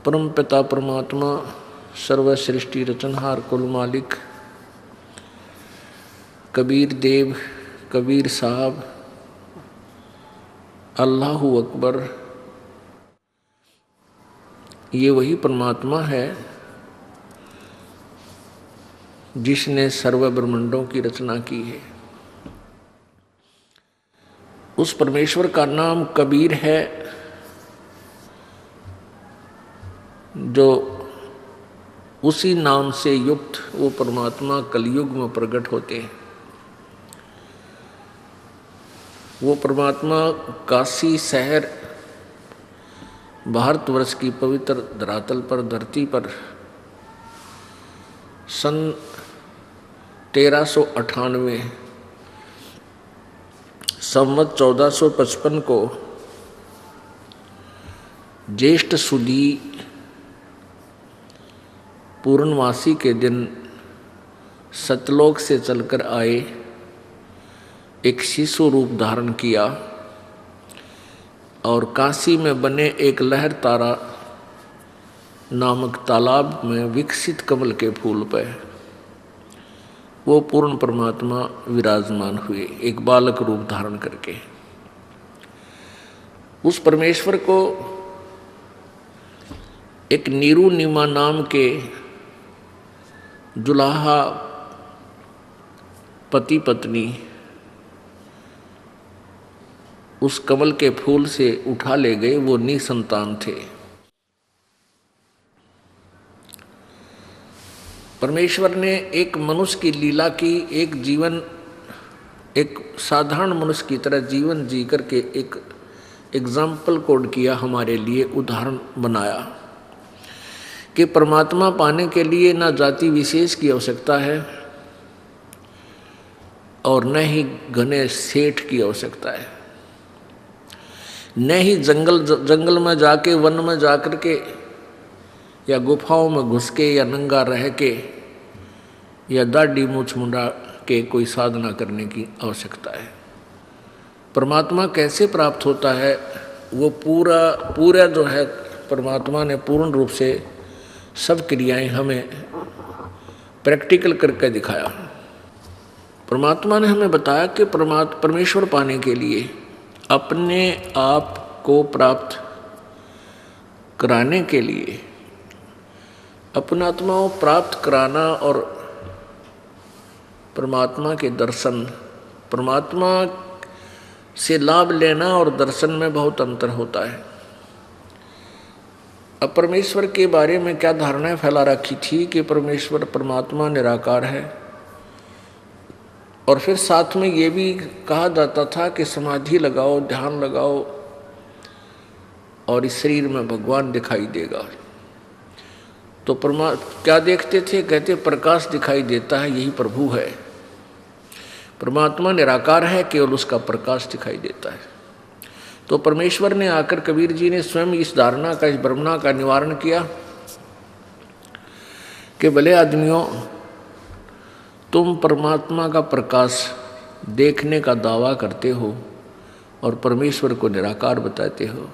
परम पिता परमात्मा सर्व सृष्टि रचनहार कुल मालिक कबीर देव कबीर साहब अल्लाहु अकबर, ये वही परमात्मा है जिसने सर्व ब्रह्मांडों की रचना की है। उस परमेश्वर का नाम कबीर है जो उसी नाम से युक्त वो परमात्मा कलयुग में प्रकट होते हैं। वो परमात्मा काशी शहर भारतवर्ष की पवित्र धरातल पर धरती पर सन 1398 संवत 1455 को ज्येष्ठ सुदी पूर्णमासी के दिन सतलोक से चलकर आए, एक शिशु रूप धारण किया और काशी में बने एक लहर तारा नामक तालाब में विकसित कमल के फूल पर वो पूर्ण परमात्मा विराजमान हुए, एक बालक रूप धारण करके। उस परमेश्वर को एक नीरू नीमा नाम के जुलाहा पति पत्नी उस कमल के फूल से उठा ले गए। वो निसंतान थे। परमेश्वर ने एक मनुष्य की लीला की, एक जीवन, एक साधारण मनुष्य की तरह जीवन जी करके एक एग्जाम्पल कोड किया, हमारे लिए उदाहरण बनाया कि परमात्मा पाने के लिए न जाति विशेष की आवश्यकता है और न ही घने सेठ की आवश्यकता है, न ही जंगल में जाके वन में जाकर के या गुफाओं में घुस के या नंगा रह के या दाढ़ी मूछ मुंडा के कोई साधना करने की आवश्यकता है। परमात्मा कैसे प्राप्त होता है, वो पूरा जो है परमात्मा ने पूर्ण रूप से सब क्रियाएं हमें प्रैक्टिकल करके दिखाया। परमात्मा ने हमें बताया कि परमेश्वर पाने के लिए अपने आप को प्राप्त कराने के लिए अपना आत्मा को प्राप्त कराना और परमात्मा के दर्शन, परमात्मा से लाभ लेना और दर्शन में बहुत अंतर होता है। अब परमेश्वर के बारे में क्या धारणाएं फैला रखी थी कि परमेश्वर परमात्मा निराकार है, और फिर साथ में ये भी कहा जाता था कि समाधि लगाओ, ध्यान लगाओ और इस शरीर में भगवान दिखाई देगा। तो क्या देखते थे? कहते प्रकाश दिखाई देता है, यही प्रभु है। परमात्मा निराकार है, केवल उसका प्रकाश दिखाई देता है। तो परमेश्वर ने आकर कबीर जी ने स्वयं इस धारणा का, इस भ्रमणा का निवारण किया कि भले आदमियों, तुम परमात्मा का प्रकाश देखने का दावा करते हो और परमेश्वर को निराकार बताते हो,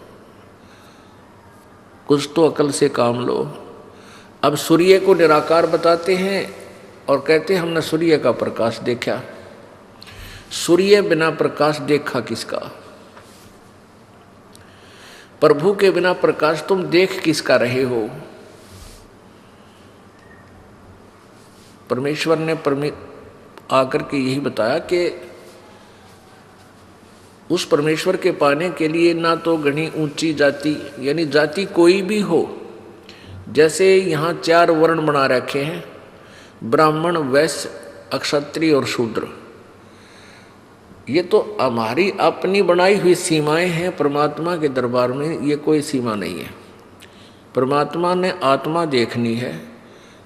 कुछ तो अकल से काम लो। अब सूर्य को निराकार बताते हैं और कहते हैं हमने सूर्य का प्रकाश देखा। सूर्य बिना प्रकाश देखा किसका? प्रभु के बिना प्रकाश तुम देख किसका रहे हो? परमेश्वर ने आकर के यही बताया कि उस परमेश्वर के पाने के लिए ना तो घनी ऊंची जाति, यानी जाति कोई भी हो, जैसे यहाँ 4 वर्ण बना रखे हैं, ब्राह्मण, वैश्य, क्षत्रिय और शूद्र। ये तो हमारी अपनी बनाई हुई सीमाएं हैं। परमात्मा के दरबार में ये कोई सीमा नहीं है। परमात्मा ने आत्मा देखनी है,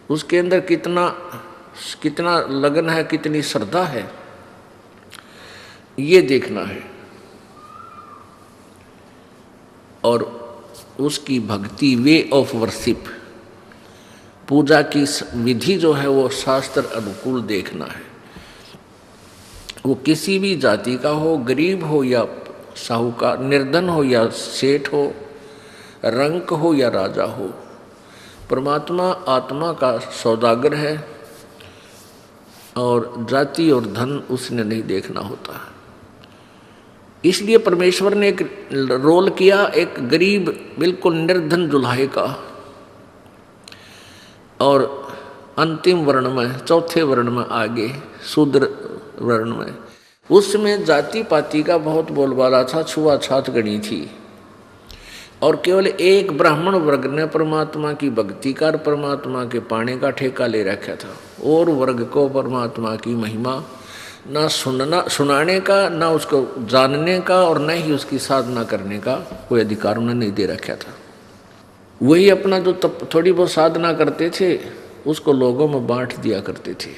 उसके अंदर कितना लगन है, कितनी श्रद्धा है, ये देखना है। और उसकी भक्ति, वे ऑफ वर्शिप, पूजा की विधि जो है वो शास्त्र अनुकूल देखना है। वो किसी भी जाति का हो, गरीब हो या साहूकार, निर्धन हो या सेठ हो, रंक हो या राजा हो, परमात्मा आत्मा का सौदागर है और जाति और धन उसने नहीं देखना होता। इसलिए परमेश्वर ने एक रोल किया, एक गरीब बिल्कुल निर्धन दुल्हे का, और अंतिम वर्ण में, चौथे वर्ण में आगे शूद्र वर्ण में, उसमें जाति पाति का बहुत बोलबाला था, छुआछात गणी थी। और केवल एक ब्राह्मण वर्ग ने परमात्मा की भक्ति कर परमात्मा के पाने का ठेका ले रखा था, और वर्ग को परमात्मा की महिमा ना सुनाने का, ना उसको जानने का, और न ही उसकी साधना करने का कोई अधिकार उन्हें नहीं दे रखा था। वही अपना जो थोड़ी बहुत साधना करते थे उसको लोगों में बांट दिया करते थे,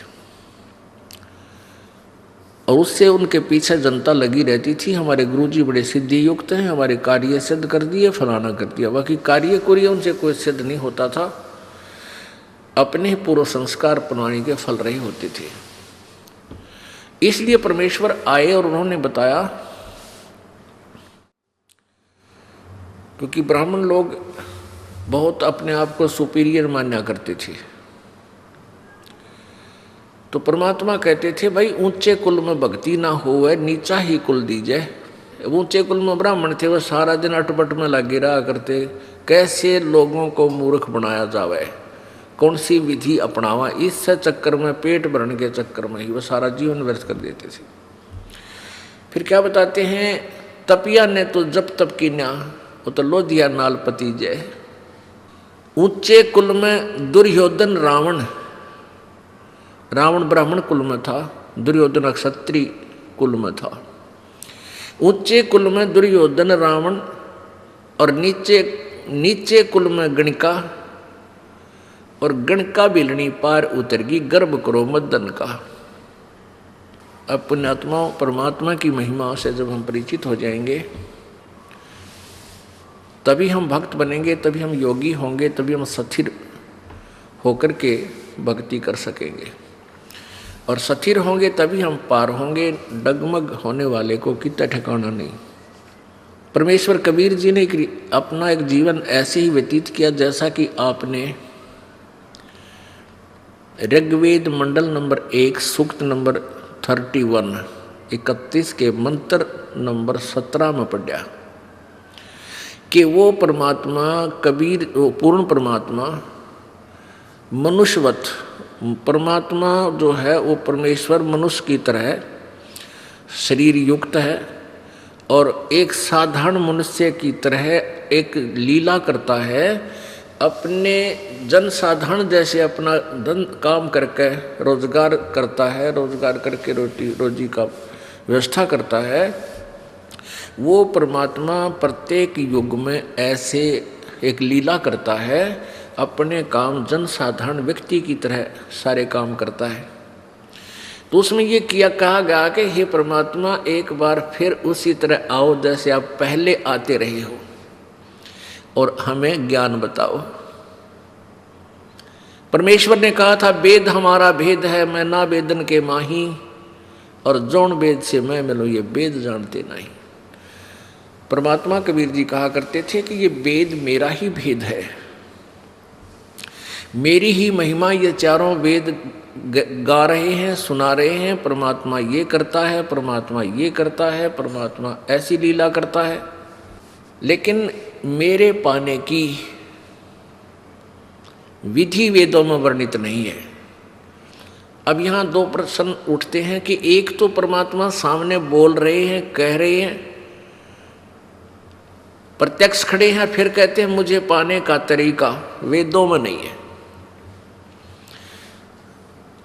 और उससे उनके पीछे जनता लगी रहती थी। हमारे गुरुजी बड़े सिद्धि युक्त हैं, हमारे कार्य सिद्ध कर दिए, फलाना कर दिया। बाकी कार्य कुरिय उनसे कोई सिद्ध नहीं होता था, अपने ही पूर्व संस्कार पुराने के फल रहे होते थे। इसलिए परमेश्वर आए और उन्होंने बताया, क्योंकि ब्राह्मण लोग बहुत अपने आप को सुपीरियर माना करते थे, तो परमात्मा कहते थे भाई ऊंचे कुल में भक्ति ना हो, नीचा ही कुल दीजिए। ऊंचे कुल में ब्राह्मण थे, वह सारा दिन अटपट में लगे रहा करते, कैसे लोगों को मूर्ख बनाया जावे, कौन सी विधि अपनावा, इस चक्कर में, पेट भरने के चक्कर में ही वह सारा जीवन व्यर्थ कर देते थे। फिर क्या बताते हैं, तपिया ने तो जब तप की न्या, वो तो लो दिया नाल पति जय। ऊंचे कुल में दुर्योधन रावण ब्राह्मण कुल में था, दुर्योधन क्षत्रिय कुल में था। ऊंचे कुल में दुर्योधन रावण, और नीचे कुल में गणिका, और गणका बिलनी पार उतरगी, गर्भ करो मदन का। अब पुण्यात्माओं, परमात्मा की महिमा से जब हम परिचित हो जाएंगे तभी हम भक्त बनेंगे, तभी हम योगी होंगे, तभी हम स्थिर होकर के भक्ति कर सकेंगे, और स्थिर होंगे तभी हम पार होंगे। डगमग होने वाले को कितना ठिकाना नहीं। परमेश्वर कबीर जी ने अपना एक जीवन ऐसे ही व्यतीत किया जैसा कि आपने ऋग्वेद मंडल नंबर 1 सूक्त नंबर 31 के मंत्र नंबर 17 में पढ़ा कि वो परमात्मा कबीर, वो पूर्ण परमात्मा मनुष्यवत परमात्मा जो है, वो परमेश्वर मनुष्य की तरह शरीर युक्त है, और एक साधारण मनुष्य की तरह एक लीला करता है, अपने जन साधारण जैसे अपना धन काम करके रोजगार करता है, रोजगार करके रोजी का व्यवस्था करता है। वो परमात्मा प्रत्येक युग में ऐसे एक लीला करता है, अपने काम जन साधारण व्यक्ति की तरह सारे काम करता है। तो उसमें ये कहा गया कि हे परमात्मा, एक बार फिर उसी तरह आओ जैसे आप पहले आते रहे हो, और हमें ज्ञान बताओ। परमेश्वर ने कहा था, वेद हमारा भेद है, मैं ना वेदन के माही, और जौन वेद से मैं मिलूं ये वेद जानते नहीं। परमात्मा कबीर जी कहा करते थे कि ये वेद मेरा ही भेद है, मेरी ही महिमा ये चारों वेद गा रहे हैं, सुना रहे हैं। परमात्मा ये करता है, परमात्मा ये करता है, परमात्मा ऐसी लीला करता है, लेकिन मेरे पाने की विधि वेदों में वर्णित नहीं है। अब यहाँ दो प्रश्न उठते हैं कि एक तो परमात्मा सामने बोल रहे हैं, कह रहे हैं, प्रत्यक्ष खड़े हैं, फिर कहते हैं मुझे पाने का तरीका वेदों में नहीं है।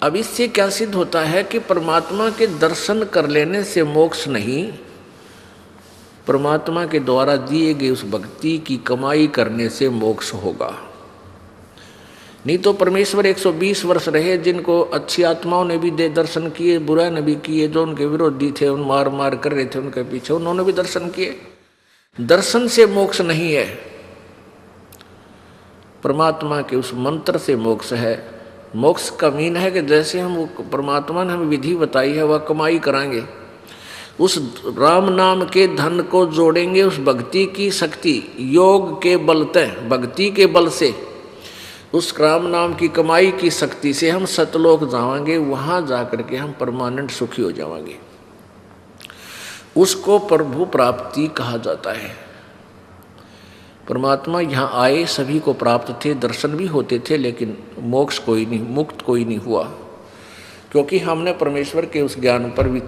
अब इससे क्या सिद्ध होता है कि परमात्मा के दर्शन कर लेने से मोक्ष नहीं, परमात्मा के द्वारा दिए गए उस भक्ति की कमाई करने से मोक्ष होगा। नहीं तो परमेश्वर 120 वर्ष रहे, जिनको अच्छी आत्माओं ने भी दे दर्शन किए, बुरा ने भी किए, जो उनके विरोधी थे उन मार मार कर रहे थे उनके पीछे, उन्होंने भी दर्शन किए। दर्शन से मोक्ष नहीं है, परमात्मा के उस मंत्र से मोक्ष है। मोक्ष का मीन है कि जैसे हम परमात्मा ने हमें विधि बताई है वह कमाई कराएंगे, उस राम नाम के धन को जोड़ेंगे, उस भक्ति की शक्ति योग के बल तय, भक्ति के बल से उस राम नाम की कमाई की शक्ति से हम सतलोक जाएंगे, वहां जाकर के हम परमानेंट सुखी हो जाएंगे। उसको प्रभु प्राप्ति कहा जाता है। परमात्मा यहाँ आए, सभी को प्राप्त थे, दर्शन भी होते थे, लेकिन मोक्ष कोई नहीं, मुक्त कोई नहीं हुआ, क्योंकि हमने परमेश्वर के उस ज्ञान पर भी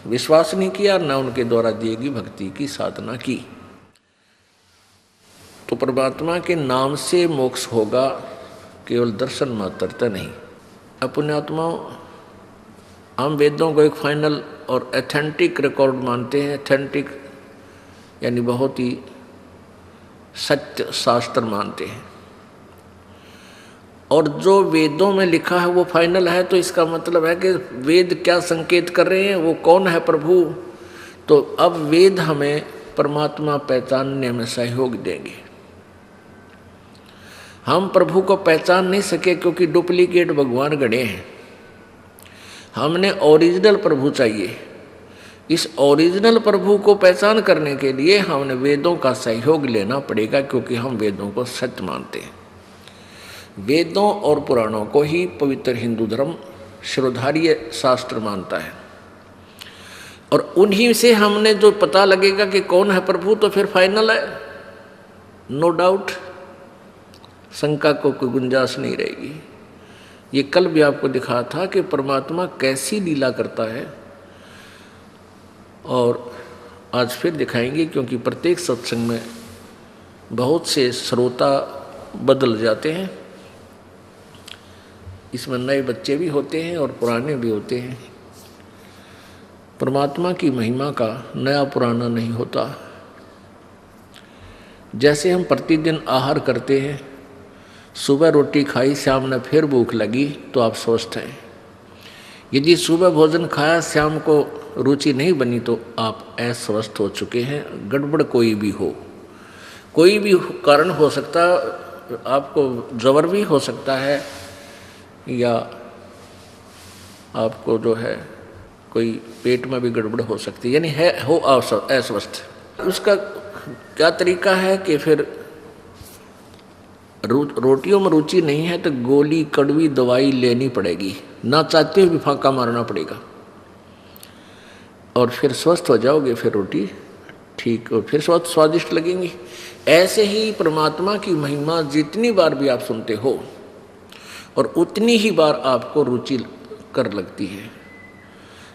विश्वास नहीं किया, न उनके द्वारा दिए गई भक्ति की साधना की। तो परमात्मा के नाम से मोक्ष होगा, केवल दर्शन मात्रता नहीं। अपने आत्माओं, हम वेदों को एक फाइनल और एथेंटिक रिकॉर्ड मानते हैं। एथेंटिक यानी बहुत ही सत्य शास्त्र मानते हैं, और जो वेदों में लिखा है वो फाइनल है। तो इसका मतलब है कि वेद क्या संकेत कर रहे हैं, वो कौन है प्रभु। तो अब वेद हमें परमात्मा पहचानने में सहयोग देंगे। हम प्रभु को पहचान नहीं सके क्योंकि डुप्लीकेट भगवान गढ़े हैं। हमने ओरिजिनल प्रभु चाहिए। इस ओरिजिनल प्रभु को पहचान करने के लिए हमने वेदों का सहयोग लेना पड़ेगा, क्योंकि हम वेदों को सत्य मानते हैं। वेदों और पुराणों को ही पवित्र हिंदू धर्म शिरोधार्य शास्त्र मानता है, और उन्हीं से हमने जो पता लगेगा कि कौन है प्रभु, तो फिर फाइनल है, नो डाउट, शंका को कोई गुंजाइश नहीं रहेगी। ये कल भी आपको दिखा था कि परमात्मा कैसी लीला करता है, और आज फिर दिखाएंगे, क्योंकि प्रत्येक सत्संग में बहुत से श्रोता बदल जाते हैं। इसमें नए बच्चे भी होते हैं और पुराने भी होते हैं। परमात्मा की महिमा का नया पुराना नहीं होता। जैसे हम प्रतिदिन आहार करते हैं, सुबह रोटी खाई, शाम ने फिर भूख लगी, तो आप स्वस्थ हैं। यदि सुबह भोजन खाया, शाम को रुचि नहीं बनी, तो आप अस्वस्थ हो चुके हैं। गड़बड़ कोई भी हो, कोई भी कारण हो सकता, आपको जबर भी हो सकता है, या आपको जो है कोई पेट में भी गड़बड़ हो सकती है, यानी हो अस्वस्थ। उसका क्या तरीका है कि फिर रोटियों में रुचि नहीं है तो गोली कड़वी दवाई लेनी पड़ेगी, ना चाहते हुए भी फांका मारना पड़ेगा, और फिर स्वस्थ हो जाओगे। फिर रोटी ठीक, और फिर स्वादिष्ट लगेंगी। ऐसे ही परमात्मा की महिमा जितनी बार भी आप सुनते हो, और उतनी ही बार आपको रुचि कर लगती है,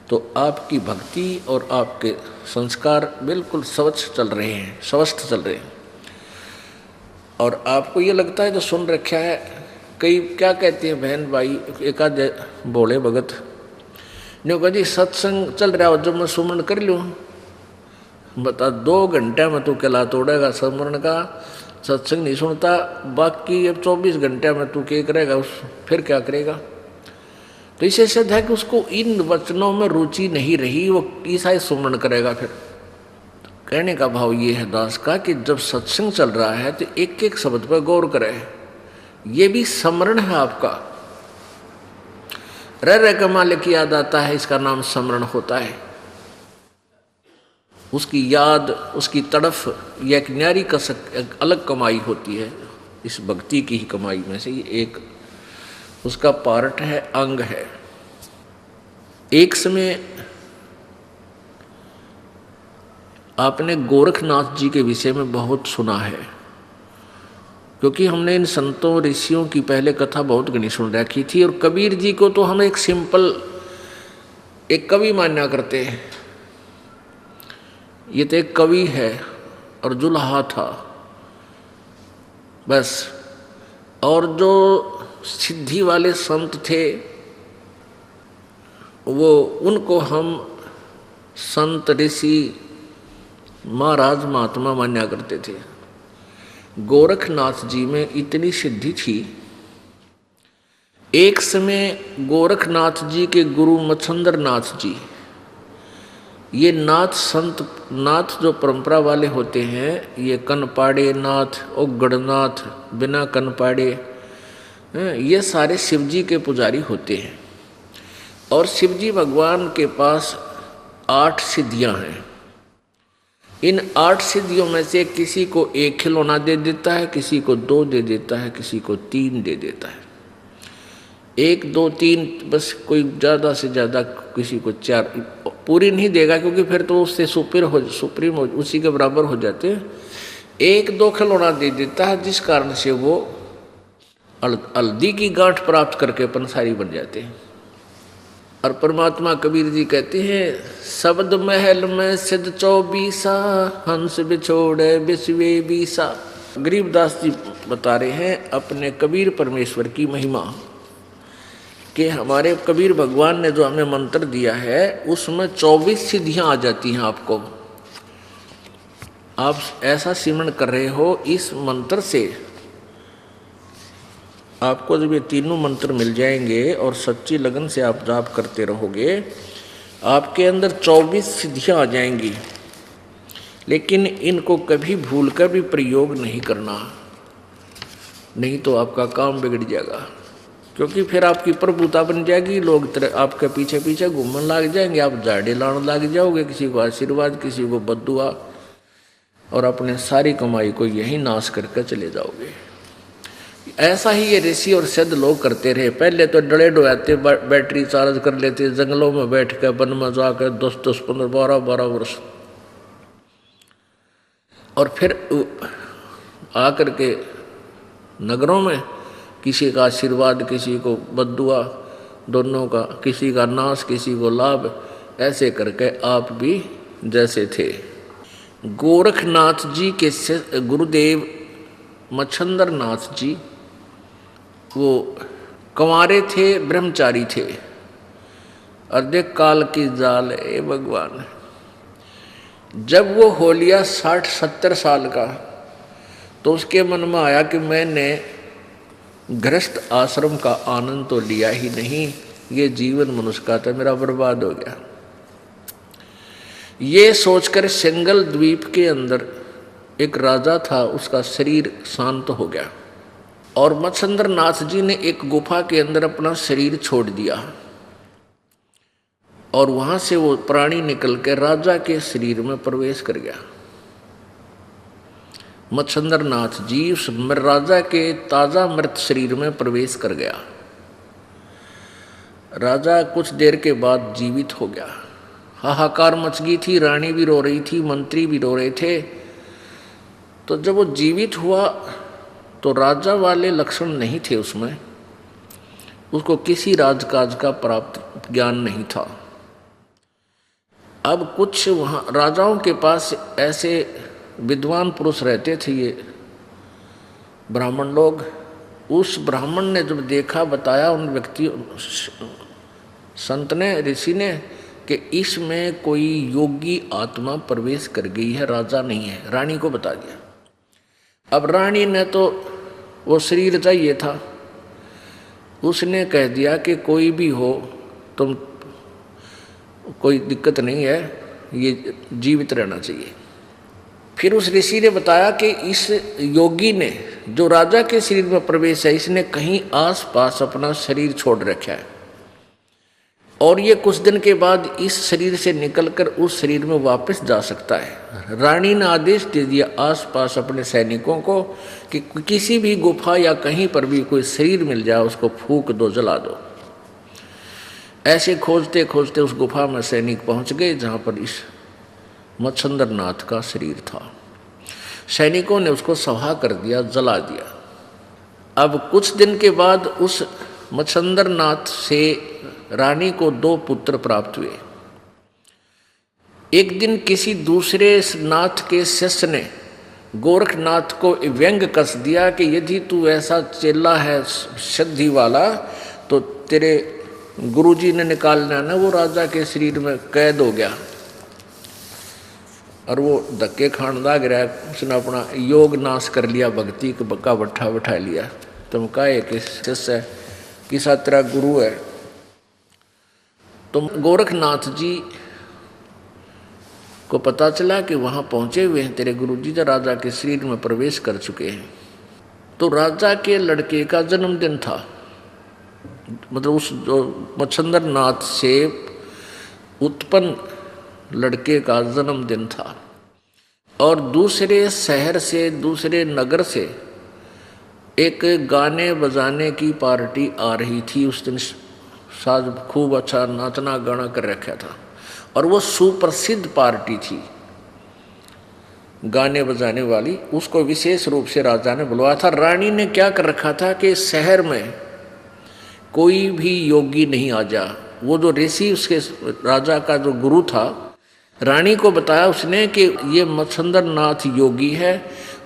तो आपकी भक्ति और आपके संस्कार बिल्कुल स्वच्छ चल रहे हैं, स्वस्थ चल रहे हैं। और आपको ये लगता है जो सुन रखा है, कई क्या कहते हैं बहन भाई, एक आध बोले भगत ने कहा जी सत्संग चल रहा हो, जब मैं सुमरण कर लूँ, बता 2 घंटे में तू कहला तोड़ेगा सुमरण का, सत्संग नहीं सुनता, बाकी अब 24 घंटे में तू क्या करेगा, फिर क्या करेगा। तो इसे सिद्ध है कि उसको इन वचनों में रुचि नहीं रही, वो ईसाई सुमरण करेगा। फिर कहने का भाव ये है दास का कि जब सत्संग चल रहा है तो एक एक शब्द पर गौर करे, ये भी स्मरण है आपका। रह का मालिक याद आता है, इसका नाम स्मरण होता है। उसकी याद, उसकी तड़फ, यह एक न्यारी का एक अलग कमाई होती है। इस भक्ति की ही कमाई में से ये एक उसका पार्ट है, अंग है। एक समय आपने गोरखनाथ जी के विषय में बहुत सुना है, क्योंकि हमने इन संतों ऋषियों की पहले कथा बहुत घनी सुन रखी थी। और कबीर जी को तो हम एक सिंपल एक कवि मान्या करते हैं, ये तो एक कवि है और जुल्हा था बस। और जो सिद्धि वाले संत थे, वो उनको हम संत ऋषि महाराज महात्मा मान्या करते थे। गोरखनाथ जी में इतनी सिद्धि थी, एक समय गोरखनाथ जी के गुरु मच्छंदर नाथ जी, ये नाथ संत नाथ जो परंपरा वाले होते हैं, ये कनपाड़े नाथ, उगड़नाथ, बिना कनपाड़े, ये सारे शिवजी के पुजारी होते हैं। और शिवजी भगवान के पास 8 सिद्धियां हैं। इन 8 सिद्धियों में से किसी को 1 खिलौना दे देता है, किसी को 2 दे देता है, किसी को 3 दे देता है। 1, 2, 3 बस, कोई ज़्यादा से ज़्यादा किसी को 4 पूरी नहीं देगा, क्योंकि फिर तो उससे सुप्रीम उसी के बराबर हो जाते हैं। 1, 2 खिलौना दे देता है, जिस कारण से वो हल्दी की गांठ प्राप्त करके पंसारी बन जाते हैं। और परमात्मा कबीर जी कहते हैं, शब्द महल में सिद्ध 24 हंस बिछोड़े बिस्वे 20। गरीबदास जी बता रहे हैं अपने कबीर परमेश्वर की महिमा, कि हमारे कबीर भगवान ने जो हमें मंत्र दिया है उसमें 24 सिद्धियां आ जाती हैं आपको। आप ऐसा सिमरन कर रहे हो, इस मंत्र से आपको जब ये तीनों मंत्र मिल जाएंगे और सच्ची लगन से आप जाप करते रहोगे, आपके अंदर 24 सिद्धियां आ जाएंगी। लेकिन इनको कभी भूल कर भी प्रयोग नहीं करना, नहीं तो आपका काम बिगड़ जाएगा। क्योंकि फिर आपकी प्रभुता बन जाएगी, लोग आपके पीछे पीछे घूमने लग जाएंगे, आप झाड़े लाने लग जाओगे, किसी को आशीर्वाद, किसी को बद्दुआ, और अपने सारी कमाई को यही नाश करके चले जाओगे। ऐसा ही ये ऋषि और सिद्ध लोग करते रहे। पहले तो डड़े डोयाते, बैटरी चार्ज कर लेते, जंगलों में बैठ कर वन में जाकर 10-10, 15, 12 वर्ष, और फिर आकर के नगरों में किसी का आशीर्वाद, किसी को बद्दुआ, दोनों का, किसी का नाश, किसी को लाभ, ऐसे करके आप भी जैसे थे। गोरखनाथ जी के गुरुदेव मच्छंदर नाथ जी, वो कंवारे थे, ब्रह्मचारी थे। अर्धेक काल की जाल ए भगवान। जब वो हो लिया 60-70 साल का, तो उसके मन में आया कि मैंने गृहस्थ आश्रम का आनंद तो लिया ही नहीं, ये जीवन मनुष्य का था मेरा बर्बाद हो गया। ये सोचकर सिंगल द्वीप के अंदर एक राजा था, उसका शरीर शांत हो गया, और मच्छंदर नाथ जी ने एक गुफा के अंदर अपना शरीर छोड़ दिया, और वहां से वो प्राणी निकल के राजा के शरीर में प्रवेश कर गया। मच्छंदर नाथ जी उस राजा के ताजा मृत शरीर में प्रवेश कर गया। राजा कुछ देर के बाद जीवित हो गया। हाहाकार मच गई थी, रानी भी रो रही थी, मंत्री भी रो रहे थे। तो जब वो जीवित हुआ तो राजा वाले लक्षण नहीं थे उसमें, उसको किसी राजकाज का प्राप्त ज्ञान नहीं था। अब कुछ वहाँ राजाओं के पास ऐसे विद्वान पुरुष रहते थे, ये ब्राह्मण लोग। उस ब्राह्मण ने जब देखा, बताया उन व्यक्ति संत ने, ऋषि ने, कि इसमें कोई योगी आत्मा प्रवेश कर गई है, राजा नहीं है। रानी को बता दिया। अब रानी ने तो वो शरीर चाहिए था, उसने कह दिया कि कोई भी हो, तुम कोई दिक्कत नहीं है, ये जीवित रहना चाहिए। फिर उस ऋषि ने बताया कि इस योगी ने, जो राजा के शरीर में प्रवेश है, इसने कहीं आस पास अपना शरीर छोड़ रखा है, और ये कुछ दिन के बाद इस शरीर से निकलकर उस शरीर में वापस जा सकता है। रानी ने आदेश दे दिया आसपास अपने सैनिकों को कि किसी भी गुफा या कहीं पर भी कोई शरीर मिल जाए, उसको फूंक दो, जला दो। ऐसे खोजते खोजते उस गुफा में सैनिक पहुंच गए जहां पर इस मच्छंदर नाथ का शरीर था। सैनिकों ने उसको सवा कर दिया, जला दिया। अब कुछ दिन के बाद उस मच्छंदर नाथ से रानी को 2 पुत्र प्राप्त हुए। एक दिन किसी दूसरे नाथ के शिष्य ने गोरखनाथ को व्यंग कस दिया कि यदि तू ऐसा चेला है सिद्धि वाला, तो तेरे गुरुजी ने निकालना ना, वो राजा के शरीर में कैद हो गया और वो धक्के खान लाग रहा है। उसने अपना योग नाश कर लिया, भक्ति का बट्ठा बैठा लिया। तुम काहे कि शिष्य है, किसा तेरा गुरु है। तो गोरखनाथ जी को पता चला कि वहां पहुंचे हुए हैं तेरे गुरुजी, जो राजा के शरीर में प्रवेश कर चुके हैं। तो राजा के लड़के का जन्मदिन था, मतलब उस जो मच्छंदर नाथ से उत्पन्न लड़के का जन्मदिन था। और दूसरे शहर से, दूसरे नगर से एक गाने बजाने की पार्टी आ रही थी। उस दिन साज खूब अच्छा नाचना गाना कर रखा था और वो सुप्रसिद्ध पार्टी थी गाने बजाने वाली। उसको विशेष रूप से राजा ने बुलवाया था। रानी ने क्या कर रखा था कि शहर में कोई भी योगी नहीं आ जा। वो जो ऋषि, उसके राजा का जो गुरु था, रानी को बताया उसने कि ये मच्छंदर नाथ योगी है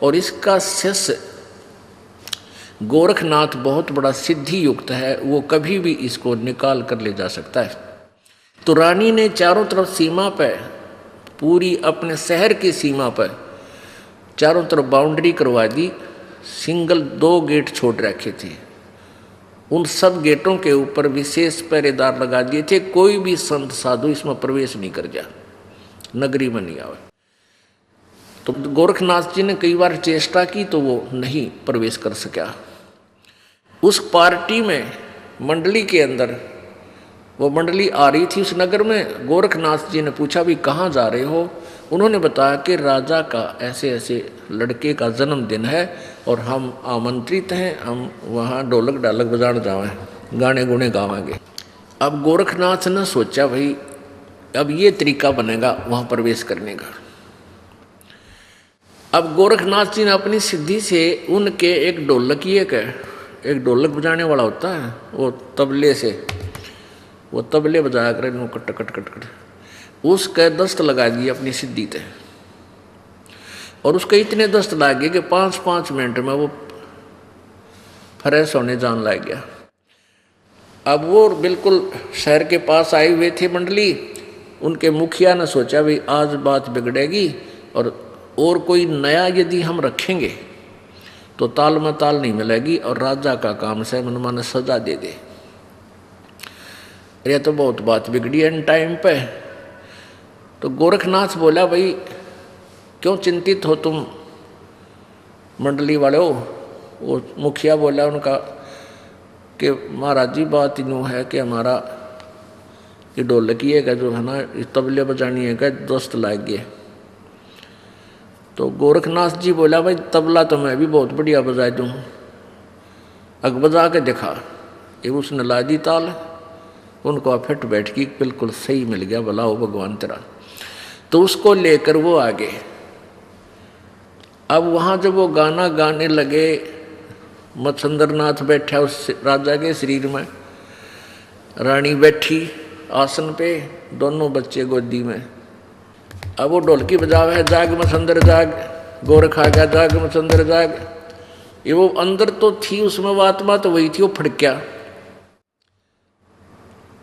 और इसका शिष्य गोरखनाथ बहुत बड़ा सिद्धि युक्त है, वो कभी भी इसको निकाल कर ले जा सकता है। तो रानी ने चारों तरफ सीमा पर, पूरी अपने शहर की सीमा पर चारों तरफ बाउंड्री करवा दी। सिंगल 2 गेट छोड़ रखे थे, उन सब गेटों के ऊपर विशेष पहरेदार लगा दिए थे। कोई भी संत साधु इसमें प्रवेश नहीं कर जा, नगरी में नहीं आवे। तो गोरखनाथ जी ने कई बार चेष्टा की तो वो नहीं प्रवेश कर सका। उस पार्टी में, मंडली के अंदर वो मंडली आ रही थी उस नगर में। गोरखनाथ जी ने पूछा भी कहाँ जा रहे हो? उन्होंने बताया कि राजा का ऐसे ऐसे लड़के का जन्मदिन है और हम आमंत्रित हैं, हम वहाँ ढोलक ढालक बजाने जावे, गाने गुने गावेंगे। अब गोरखनाथ ने सोचा भाई अब ये तरीका बनेगा वहाँ प्रवेश करने का। अब गोरखनाथ जी ने अपनी सिद्धि से उनके एक ढोलक बजाने वाला होता है, वो तबले से, वो तबले बजाया करे कट कट कट कट, उसके दस्त लगा दिए अपनी सिद्धि पे। और उसके इतने दस्त लगे कि 5-5 मिनट में वो फ्रेश होने जान लग गया। अब वो बिल्कुल शहर के पास आए हुए थे मंडली। उनके मुखिया ने सोचा भाई आज बात बिगड़ेगी और कोई नया यदि हम रखेंगे तो ताल में ताल नहीं मिलेगी और राजा का काम से मनमाने सजा दे दे। यह तो बहुत बात बिगड़ी एन टाइम पे। तो गोरखनाथ बोला भाई क्यों चिंतित हो तुम मंडली वाले हो? वो मुखिया बोला उनका कि महाराज जी बात यूँ है कि हमारा ये ढोलकी है जो है ना, तबले बजानी है, दोस्त लाग गए। तो गोरखनाथ जी बोला भाई तबला तो मैं भी बहुत बढ़िया बजा दूँ, अग बजा के दिखा। ये उसने ला दी ताल, उनको फिट बैठ की बिल्कुल सही मिल गया, भला हो भगवान तेरा। तो उसको लेकर वो आगे। अब वहाँ जब वो गाना गाने लगे, मच्छंदरनाथ बैठा उस राजा के शरीर में, रानी बैठी आसन पे, दोनों बच्चे गोदी में। अब वो ढोलकी बजावे है, जाग मच्छंदर जाग, गोरख आ गया जाग मच्छंदर जाग। ये वो अंदर तो थी उसमें वो आत्मा तो वही थी, वो फड़क्या।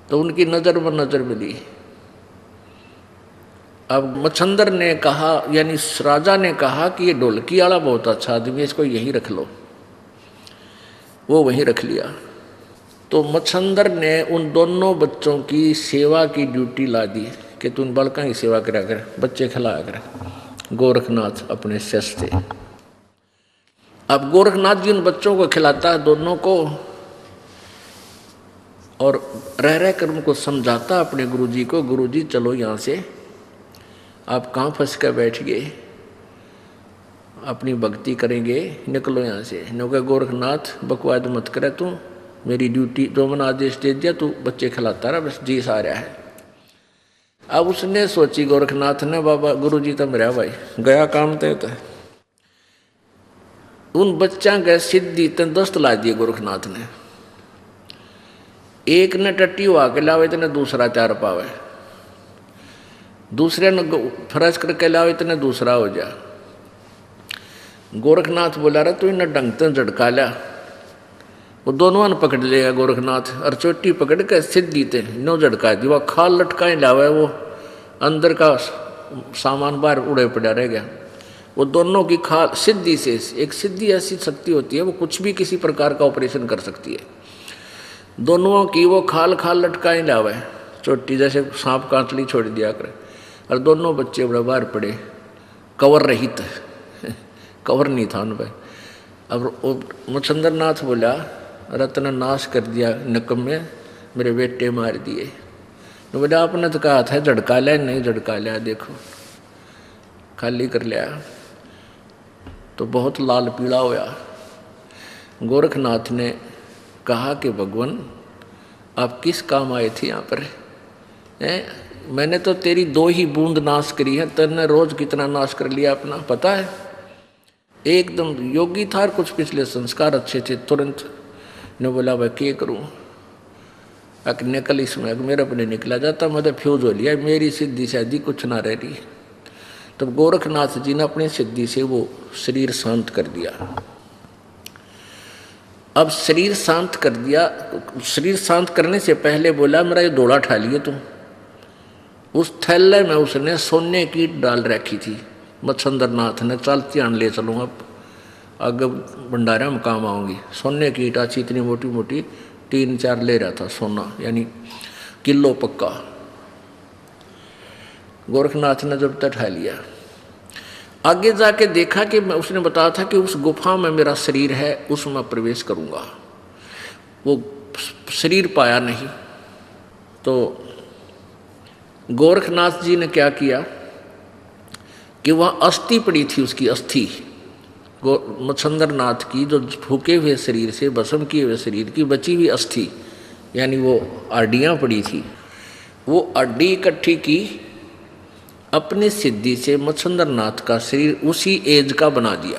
तो उनकी नजर में नजर मिली। अब मच्छंदर ने कहा, यानी राजा ने कहा कि ये ढोलकी वाला बहुत अच्छा आदमी है, इसको यहीं रख लो। वो वहीं रख लिया। तो मच्छंदर ने उन दोनों बच्चों की सेवा की ड्यूटी ला दी कि तुम बालका की सेवा करा कर, बच्चे खिलाया कर। गोरखनाथ अपने शिष्य थे। अब गोरखनाथ जी उन बच्चों को खिलाता है दोनों को, और रह कर उनको समझाता अपने गुरुजी को, गुरुजी चलो यहाँ से, आप कहाँ फंस कर बैठ गए, अपनी भक्ति करेंगे, निकलो यहाँ से। नो गोरखनाथ बकवाद मत करे, तू मेरी ड्यूटी जो मैंने आदेश दे दिया, तू बच्चे खिलाता रहा, बस जी सा रहा है। अब उसने सोची गोरखनाथ ने, बाबा गुरुजी तो मेरा भाई गया काम तय तो उन बच्चा गए सिद्धि तन दस्त ला दिए गोरखनाथ ने। एक ने टट्टी हुआ के लावे तने दूसरा चार पावे, दूसरे ने फरज करके लावे तने दूसरा हो जा। गोरखनाथ बोला रहा तू इन्हें ढंग से झटका लिया। वो दोनों ने पकड़ लिया गोरखनाथ, और चोटी पकड़ के सिद्धि ते नो झटका दी। वह खाल लटकाए लावे, वो अंदर का सामान बाहर उड़े पड़ा रह गया। वो दोनों की खाल सिद्धि से, एक सिद्धि ऐसी शक्ति होती है वो कुछ भी किसी प्रकार का ऑपरेशन कर सकती है। दोनों की वो खाल खाल लटकाए लावे, चोटी जैसे सांप कांचली छोड़ दिया करे, और दोनों बच्चे बड़े बाहर पड़े, कवर रहित, कवर नहीं था उन पर। अब मच्छंदरनाथ बोला रत्न नाश कर दिया नकम में, मेरे बेटे मार दिए। तो बोला आपने तो कहा था झड़का लिया, नहीं झड़का लिया, देखो। खाली कर लिया तो बहुत लाल पीला होया। गोरखनाथ ने कहा कि भगवान आप किस काम आए थे यहाँ पर? मैंने तो तेरी 2 ही बूंद नाश करी है, तेने रोज कितना नाश कर लिया अपना पता है? एकदम योगी था, कुछ पिछले संस्कार अच्छे थे। तुरंत ने बोला भाई क्या करूँ? अक निकल इसमें, मेरे अपने निकला जाता, मैं तो फ्यूज हो लिया, मेरी सिद्धि शादी कुछ ना रह रही। तब गोरखनाथ जी ने अपनी सिद्धि से वो शरीर शांत कर दिया। अब शरीर शांत कर दिया, शरीर शांत करने से पहले बोला मेरा ये डोला ठा लिए तुम। उस थैले में उसने सोने की ईंट डाल रखी थी। मच्छंद्रनाथ ने चलती आन ले चलूँगा, आगे भंडारा में काम आऊँगी। सोने की ईंट अच्छी इतनी मोटी मोटी 3-4 ले रहा था सोना, यानी किलो पक्का। गोरखनाथ ने जब तक ठा लिया, आगे जाके देखा कि मैं, उसने बताया था कि उस गुफा में मेरा शरीर है, उसमें प्रवेश करूँगा। वो शरीर पाया नहीं। तो गोरखनाथ जी ने क्या किया कि वह अस्थि पड़ी थी, उसकी अस्थि मच्छंद्रनाथ की, जो फूके हुए शरीर से, भस्म किए हुए शरीर की बची हुई अस्थि, यानी वो हड्डियाँ पड़ी थी, वो हड्डी इकट्ठी की, अपनी सिद्धि से मच्छंद्रनाथ का शरीर उसी एज का बना दिया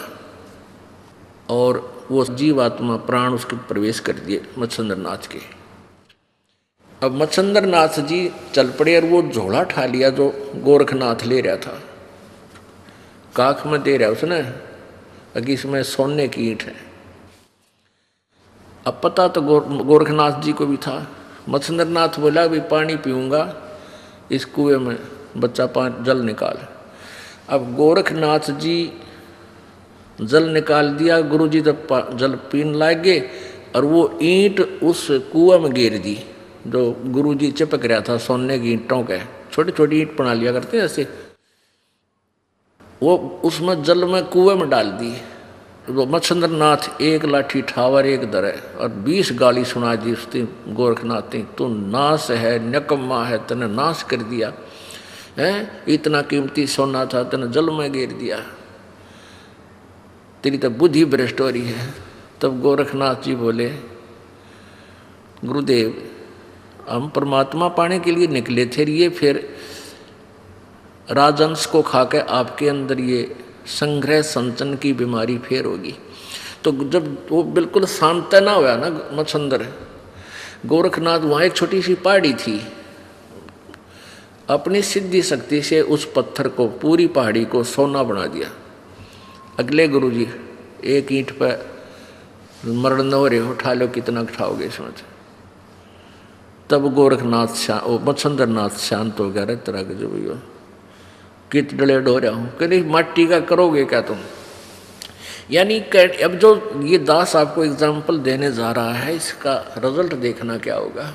और वो जीवात्मा प्राण उसके प्रवेश कर दिए मच्छंद्रनाथ के। अब मच्छंद्रनाथ जी चल पड़े और वो झोला ठा लिया जो गोरखनाथ ले रहा था, काख में दे रहा उसने, अगर इसमें सोने की ईंट है। अब पता तो गोरखनाथ जी को भी था। मच्छंद्रनाथ बोला भी पानी पीऊँगा, इस कुएं में बच्चा जल निकाल। अब गोरखनाथ जी जल निकाल दिया, गुरुजी जब जल पीने लगे और वो ईंट उस कुएं में गिर दी जो गुरुजी चिपक रहा था सोने की ईंटों के। छोटी छोटी ईंट बना लिया करते ऐसे, वो उसमें जल में कुएं में डाल दी। वो मच्छंद्रनाथ एक लाठी ठावर एक दरे और 20 गाली सुना दी उसने गोरखनाथ ने, तू नाश है, नकम्मा है, तने नाश कर दिया है, इतना कीमती सोना था तने जल में गिर दिया, तेरी तो बुद्धि भ्रष्ट हो रही है। तब गोरखनाथ जी बोले गुरुदेव हम परमात्मा पाने के लिए निकले थे, ये फिर राजंश को खाकर आपके अंदर ये संग्रह संचन की बीमारी फेर होगी। तो जब वो बिल्कुल शांत ना हुआ ना मच्छंद्र, गोरखनाथ, वहाँ एक छोटी सी पहाड़ी थी, अपनी सिद्धि शक्ति से उस पत्थर को, पूरी पहाड़ी को सोना बना दिया। अगले गुरुजी एक ईंट पर मरण न हो रहे, उठा लो, कितना उठाओगे इसमें। तब गोरखनाथ मच्छंद्रनाथ शांत हो गया। रे तरह के जो भैया कित डलेड हो रहा हूँ, कहीं माटी का करोगे क्या तुम? यानी अब जो ये दास आपको एग्जाम्पल देने जा रहा है, इसका रिजल्ट देखना क्या होगा।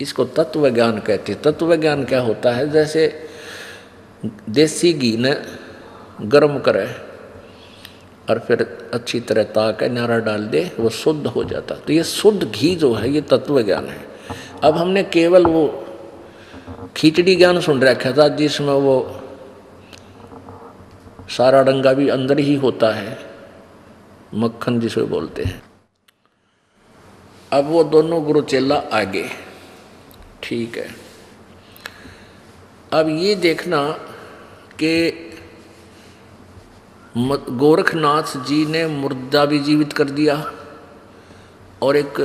इसको तत्व ज्ञान कहते हैं। तत्व ज्ञान क्या होता है? जैसे देसी घी ने गर्म करे और फिर अच्छी तरह ताके नारा डाल दे, वो शुद्ध हो जाता। तो ये शुद्ध घी जो है ये तत्व ज्ञान है। अब हमने केवल वो खिचड़ी ज्ञान सुन रखा था जिसमें वो सारा डंगा भी अंदर ही होता है, मक्खन जिसे बोलते हैं। अब वो दोनों गुरु चेला आगे, ठीक है। अब ये देखना कि गोरखनाथ जी ने मुर्दा भी जीवित कर दिया और एक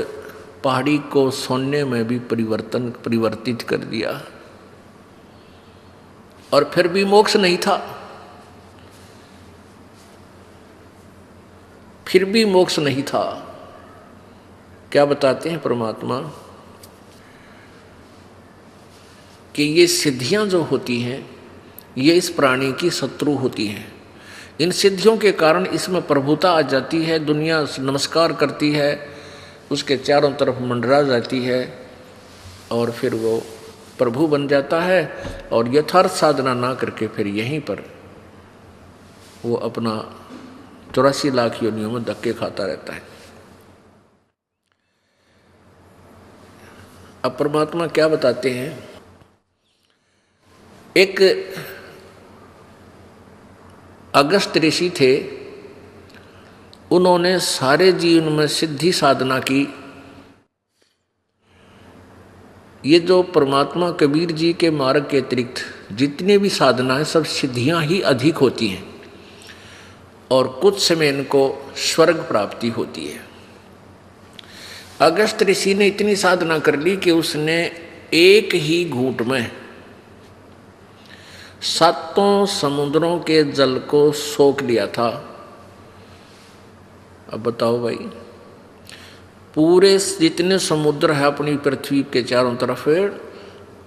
पहाड़ी को सोने में भी परिवर्तित कर दिया, और फिर भी मोक्ष नहीं था। फिर भी मोक्ष नहीं था। क्या बताते हैं परमात्मा कि ये सिद्धियां जो होती हैं ये इस प्राणी की शत्रु होती हैं। इन सिद्धियों के कारण इसमें प्रभुता आ जाती है, दुनिया नमस्कार करती है, उसके चारों तरफ मंडरा जाती है और फिर वो प्रभु बन जाता है। और यथार्थ साधना ना करके फिर यहीं पर वो अपना 84 लाख योनियों में धक्के खाता रहता है। अब परमात्मा क्या बताते हैं, एक अगस्त ऋषि थे, उन्होंने सारे जीवन में सिद्धि साधना की। ये जो परमात्मा कबीर जी के मार्ग के अतिरिक्त जितने भी साधना है सब सिद्धियां ही अधिक होती हैं और कुछ समय इनको स्वर्ग प्राप्ति होती है। अगस्त ऋषि ने इतनी साधना कर ली कि उसने एक ही घूंट में 7 समुद्रों के जल को सोख लिया था। अब बताओ भाई, पूरे जितने समुद्र है अपनी पृथ्वी के चारों तरफ,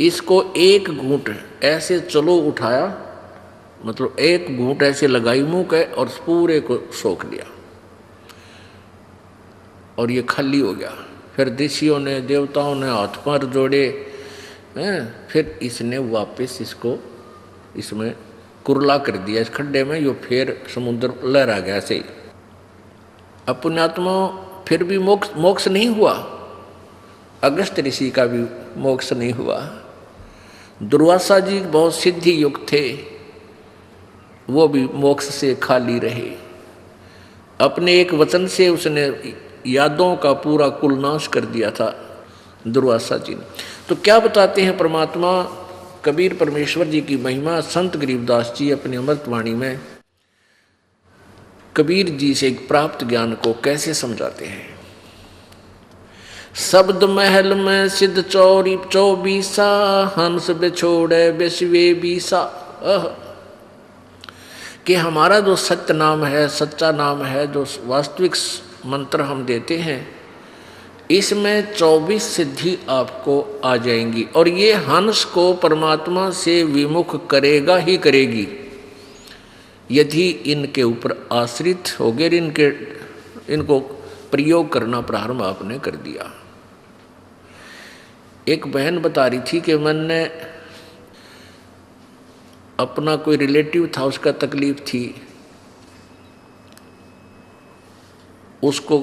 इसको एक घूंट ऐसे चलो उठाया, मतलब एक घूंट ऐसे लगाई मुंह के और पूरे को सोख लिया और ये खाली हो गया। फिर ऋषियों ने देवताओं ने हाथ पैर जोड़े हैं, फिर इसने वापस इसको इसमें कुरला कर दिया इस खड्डे में, यो फिर समुद्र लहरा गया ऐसे ही। अब पुण्यात्मा फिर भी मोक्ष नहीं हुआ, अगस्त ऋषि का भी मोक्ष नहीं हुआ। दुर्वासा जी बहुत सिद्धि युक्त थे, वो भी मोक्ष से खाली रहे। अपने एक वचन से उसने यादों का पूरा कुलनाश कर दिया था दुर्वासा जी ने। तो क्या बताते हैं परमात्मा कबीर परमेश्वर जी की महिमा, संत गरीबदास जी अपनी अमृतवाणी में कबीर जी से प्राप्त ज्ञान को कैसे समझाते हैं। शब्द महल में सिद्ध चौरी 24, हंस बिछोड़े बिस्वे 20। कि हमारा जो सत्य नाम है, सच्चा नाम है, जो वास्तविक मंत्र हम देते हैं, इसमें 24 सिद्धि आपको आ जाएंगी और ये हंस को परमात्मा से विमुख करेगा ही करेगी यदि इनके ऊपर आश्रित हो गए, इनको प्रयोग करना प्रारंभ आपने कर दिया। एक बहन बता रही थी कि मैंने अपना कोई रिलेटिव था, उसका तकलीफ थी, उसको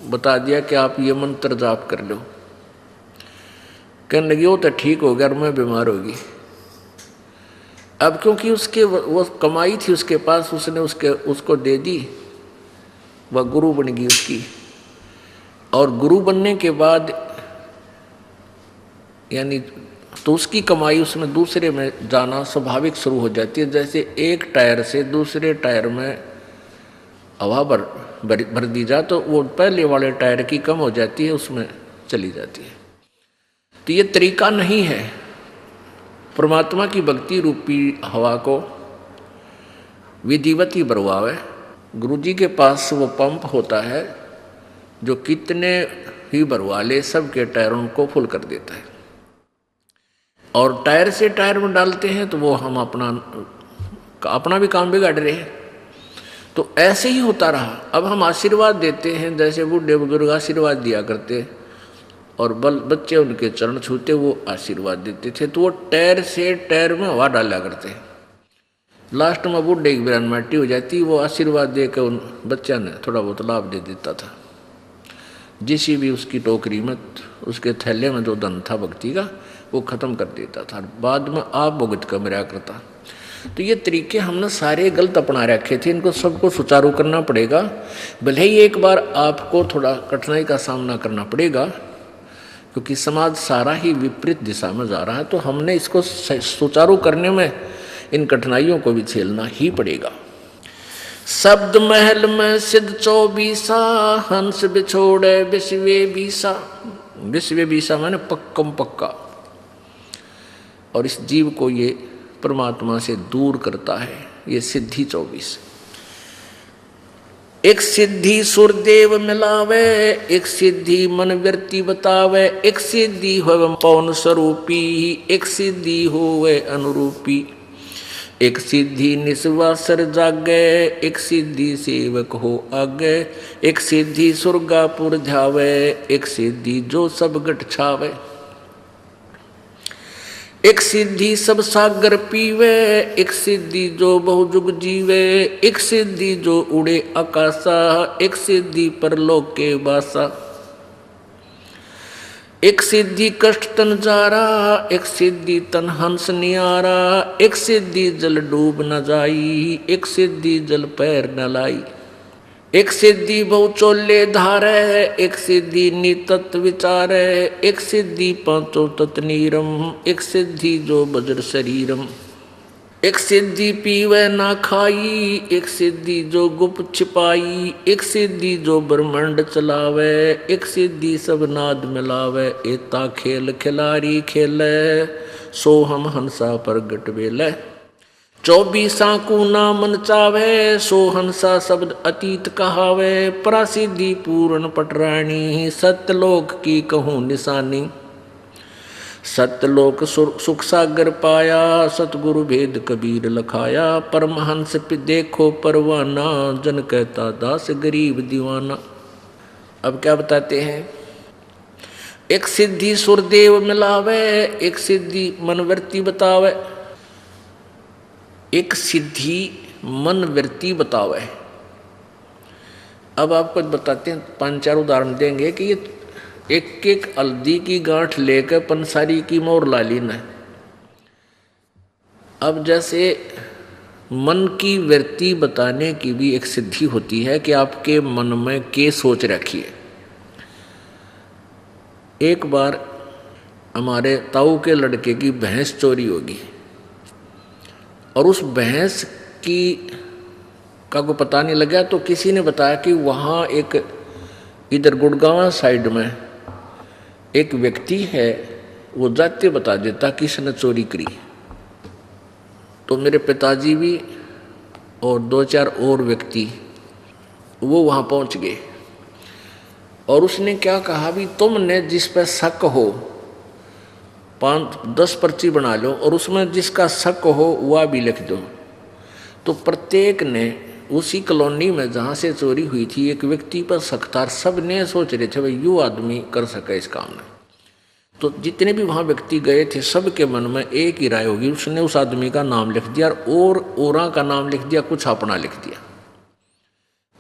बता दिया कि आप ये मंत्र जाप कर लो। कहने लगी वो तो ठीक हो गया और मैं बीमार होगी। अब क्योंकि उसके वो कमाई थी उसके पास, उसने उसको दे दी, वह गुरु बन गई उसकी। और गुरु बनने के बाद यानी तो उसकी कमाई उसमें दूसरे में जाना स्वाभाविक शुरू हो जाती है। जैसे एक टायर से दूसरे टायर में हवा भर दी जा तो वो पहले वाले टायर की कम हो जाती है, उसमें चली जाती है। तो ये तरीका नहीं है। परमात्मा की भक्ति रूपी हवा को विधिवत ही भरवावे। गुरु जी के पास वो पंप होता है जो कितने ही भरवा ले सबके टायरों को फुल कर देता है। और टायर से टायर में डालते हैं तो वो हम अपना भी काम बिगाड़ रहे हैं। तो ऐसे ही होता रहा। अब हम आशीर्वाद देते हैं, जैसे बूढ़े बुजुर्ग आशीर्वाद दिया करते और बच्चे उनके चरण छूते वो आशीर्वाद देते थे, तो वो टायर से टायर में हवा डाला करते हैं। लास्ट में बूढ़े की बिरान माटी हो जाती, वो आशीर्वाद देकर उन बच्चा ने थोड़ा बहुत लाभ दे देता था। जिसी भी उसकी टोकरी में, उसके थैले में जो धन था भक्ति का, वो खत्म कर देता था, बाद में आप भुगत कर मेरा करता। तो ये तरीके हमने सारे गलत अपना रखे थे, इनको सबको सुचारू करना पड़ेगा। भले ही एक बार आपको थोड़ा कठिनाई का सामना करना पड़ेगा, क्योंकि समाज सारा ही विपरीत दिशा में जा रहा है, तो हमने इसको सुचारू करने में इन कठिनाइयों को भी झेलना ही पड़ेगा। शब्द महल में सिद्ध 24, हंस बिछोड़े बिस्वे 20। बिस्वे 20 माने पक्कम पक्का। और इस जीव को ये परमात्मा से दूर करता है, ये सिद्धि 24। एक सिद्धि सुरदेव मिलावे, एक सिद्धि मन व्यर्ति बतावे, एक सिद्धि होवे पौन स्वरूपी, एक सिद्धि होवे अनुरूपी, एक सिद्धि निस्वासर जागे, एक सिद्धि सेवक हो आगे, एक सिद्धि सुरगापुर जावे, एक सिद्धि जो सब गट छावे, एक सिद्धि सब सागर पीवे, एक सिद्धि जो बहुजुग जीवे, एक सिद्धि जो उड़े आकाशा, एक सिद्धि परलोक के बासा, एक सिद्धि कष्ट तन जारा, एक सिद्धि तन हंस नियारा, एक सिद्धि जल डूब न जाई, एक सिद्धि जल पैर न लाई। एक सिद्धि बहु चोले धारे, एक सिद्धि नितत विचारे, एक सिद्धि पांचों तत् नीरम, एक सिद्धि जो बज्र शरीरम। एक सिद्धि पीवे ना खाई, एक सिद्धि जो गुप्त छिपाई, एक सिद्धि जो ब्रह्मांड चलावे, एक सिद्धि सब नाद मिलावे। एता खेल खिलारी खेले, सो हम हंसा प्रगट बेले। 24 को ना मन चावे, सो हंसा शब्द अतीत कहावे। प्रसिद्धि पूर्ण पटरानी, सत्यलोक की कहूँ निशानी। सत्यलोक सुख सागर पाया, सतगुरु भेद कबीर लखाया। परमहंस पे देखो परवाना, जन कहता दास गरीब दीवाना। अब क्या बताते हैं? एक सिद्धि सुरदेव मिलावे, एक सिद्धि मनवृत्ति बतावे। एक सिद्धि मनवृत्ति बतावे। अब आपको बताते हैं, 5-4 उदाहरण देंगे कि ये एक एक हल्दी की गांठ लेकर पंसारी की मोर ला लीना है। अब जैसे मन की वृत्ति बताने की भी एक सिद्धि होती है कि आपके मन में क्या सोच रखी है। एक बार हमारे ताऊ के लड़के की भैंस चोरी होगी और उस भैंस की का को पता नहीं लगा, तो किसी ने बताया कि वहाँ एक इधर गुड़गांव साइड में एक व्यक्ति है, वो जाते बता देता किसने चोरी करी। तो मेरे पिताजी भी और 2-4 और व्यक्ति वो वहाँ पहुँच गए और उसने क्या कहा भी तुमने जिस पर शक हो 5-10 पर्ची बना लो और उसमें जिसका शक हो वह भी लिख दो। तो प्रत्येक ने उसी कॉलोनी में जहाँ से चोरी हुई थी एक व्यक्ति पर शक था। सब ने सोच रहे थे भाई यू आदमी कर सके इस काम में। तो जितने भी वहाँ व्यक्ति गए थे सबके मन में एक ही राय होगी। उसने उस आदमी का नाम लिख दिया और औरा का नाम लिख दिया, कुछ अपना लिख दिया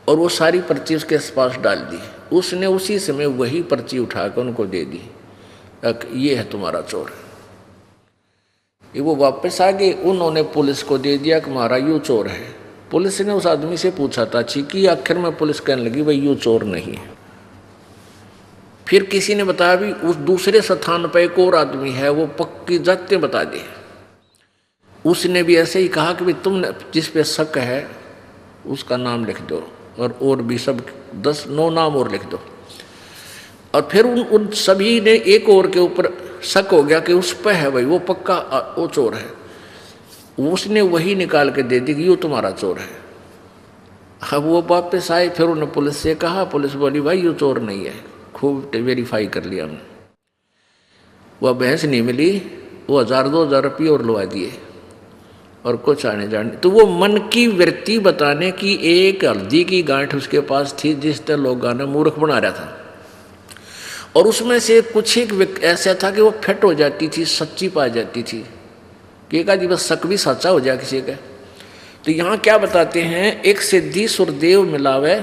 और वो सारी पर्ची उसके पास डाल दी। उसने उसी समय वही पर्ची उठाकर उनको दे दी, ये है तुम्हारा चोर। ये वो वापस आ गए, उन्होंने पुलिस को दे दिया कि हमारा यूँ चोर है। पुलिस ने उस आदमी से पूछा था कि आखिर में पुलिस कहने लगी भाई यूँ चोर नहीं है। फिर किसी ने बताया भी उस दूसरे स्थान पर एक और आदमी है, वो पक्की जाते बता दे। उसने भी ऐसे ही कहा कि भाई तुमने जिस पे शक है उसका नाम लिख दो और भी सब 10-9 नाम और लिख दो। और फिर उन सभी ने एक और के ऊपर शक हो गया कि उस पर है भाई वो पक्का वो चोर है। उसने वही निकाल के दे दी कि ये तुम्हारा चोर है। अब वो वापस आए, फिर उन्होंने पुलिस से कहा, पुलिस बोली भाई ये चोर नहीं है। खूब वेरीफाई कर लिया हमने, वह भैंस नहीं मिली, वो 1000-2000 रुपये और लगा दिए और कुछ आने जाने। तो वो मन की वृत्ति बताने की एक हल्दी की गांठ उसके पास थी जिस तरह लोगों ने मूर्ख बना रहा था। और उसमें से कुछ एक ऐसा था कि वो फिट हो जाती थी, सच्ची पा जाती थी कि एक आदि बस शक भी सच्चा हो जाए किसी का। तो यहाँ क्या बताते हैं, एक सिद्धि सुरदेव मिलावे,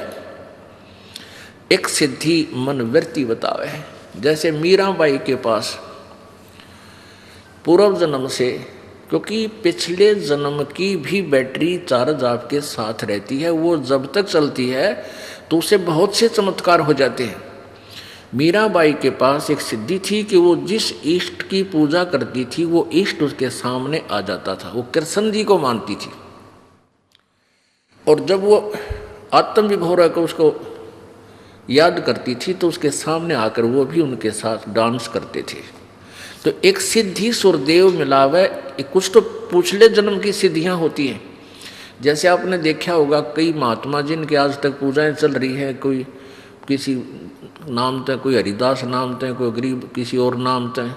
एक सिद्धि मनवृत्ति बतावे। जैसे मीराबाई के पास पूर्व जन्म से, क्योंकि पिछले जन्म की भी बैटरी चार्ज आपके साथ रहती है, वो जब तक चलती है तो उसे बहुत से चमत्कार हो जाते हैं। मीराबाई के पास एक सिद्धि थी कि वो जिस इष्ट की पूजा करती थी वो इष्ट उसके सामने आ जाता था। वो कृष्ण जी को मानती थी और जब वो आत्म विभोर को उसको याद करती थी तो उसके सामने आकर वो भी उनके साथ डांस करते थे। तो एक सिद्धि सुरदेव मिलावे। कुछ तो पिछले जन्म की सिद्धियां होती हैं। जैसे आपने देखा होगा कई महात्मा जिनके आज तक पूजाएं चल रही हैं, कोई किसी नाम थे, कोई हरिदास नाम थे, कोई गरीब किसी और नाम थे,